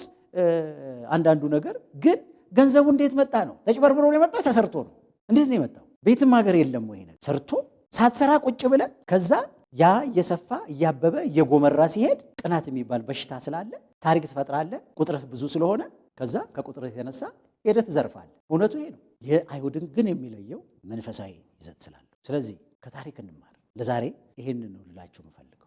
አንዳንዱ ነገር ግን ገንዘቡ እንዴት መጣ ነው? ተጭበርብሮ ነው የመጣው? ተሰርቶ ነው? እንዴት ነው የመጣው? ቤትም ሀገር የለም ወይ ነገር ሰርቶ ሳትሰራ ቁጭ ብለ ከዛ ያ እየሰፋ እያበበ እየጎመራ ሲሄድ ቅናት የሚባል በሽታ ስላለ ታሪክ ትፈጥራለህ፣ ቁጥርህ ብዙ ስለሆነ ከዛ ከቁጥርህ የተነሳ ሄደህ ትዘርፋለህ። እውነቱ ይሄ ነው። የአይሁድን ግን የሚለየው መንፈሳዊ ይዘት ስላለው። ስለዚህ ከታሪክ እንማር። ለዛሬ ይሄንን ነው ልላችሁ የምፈልገው።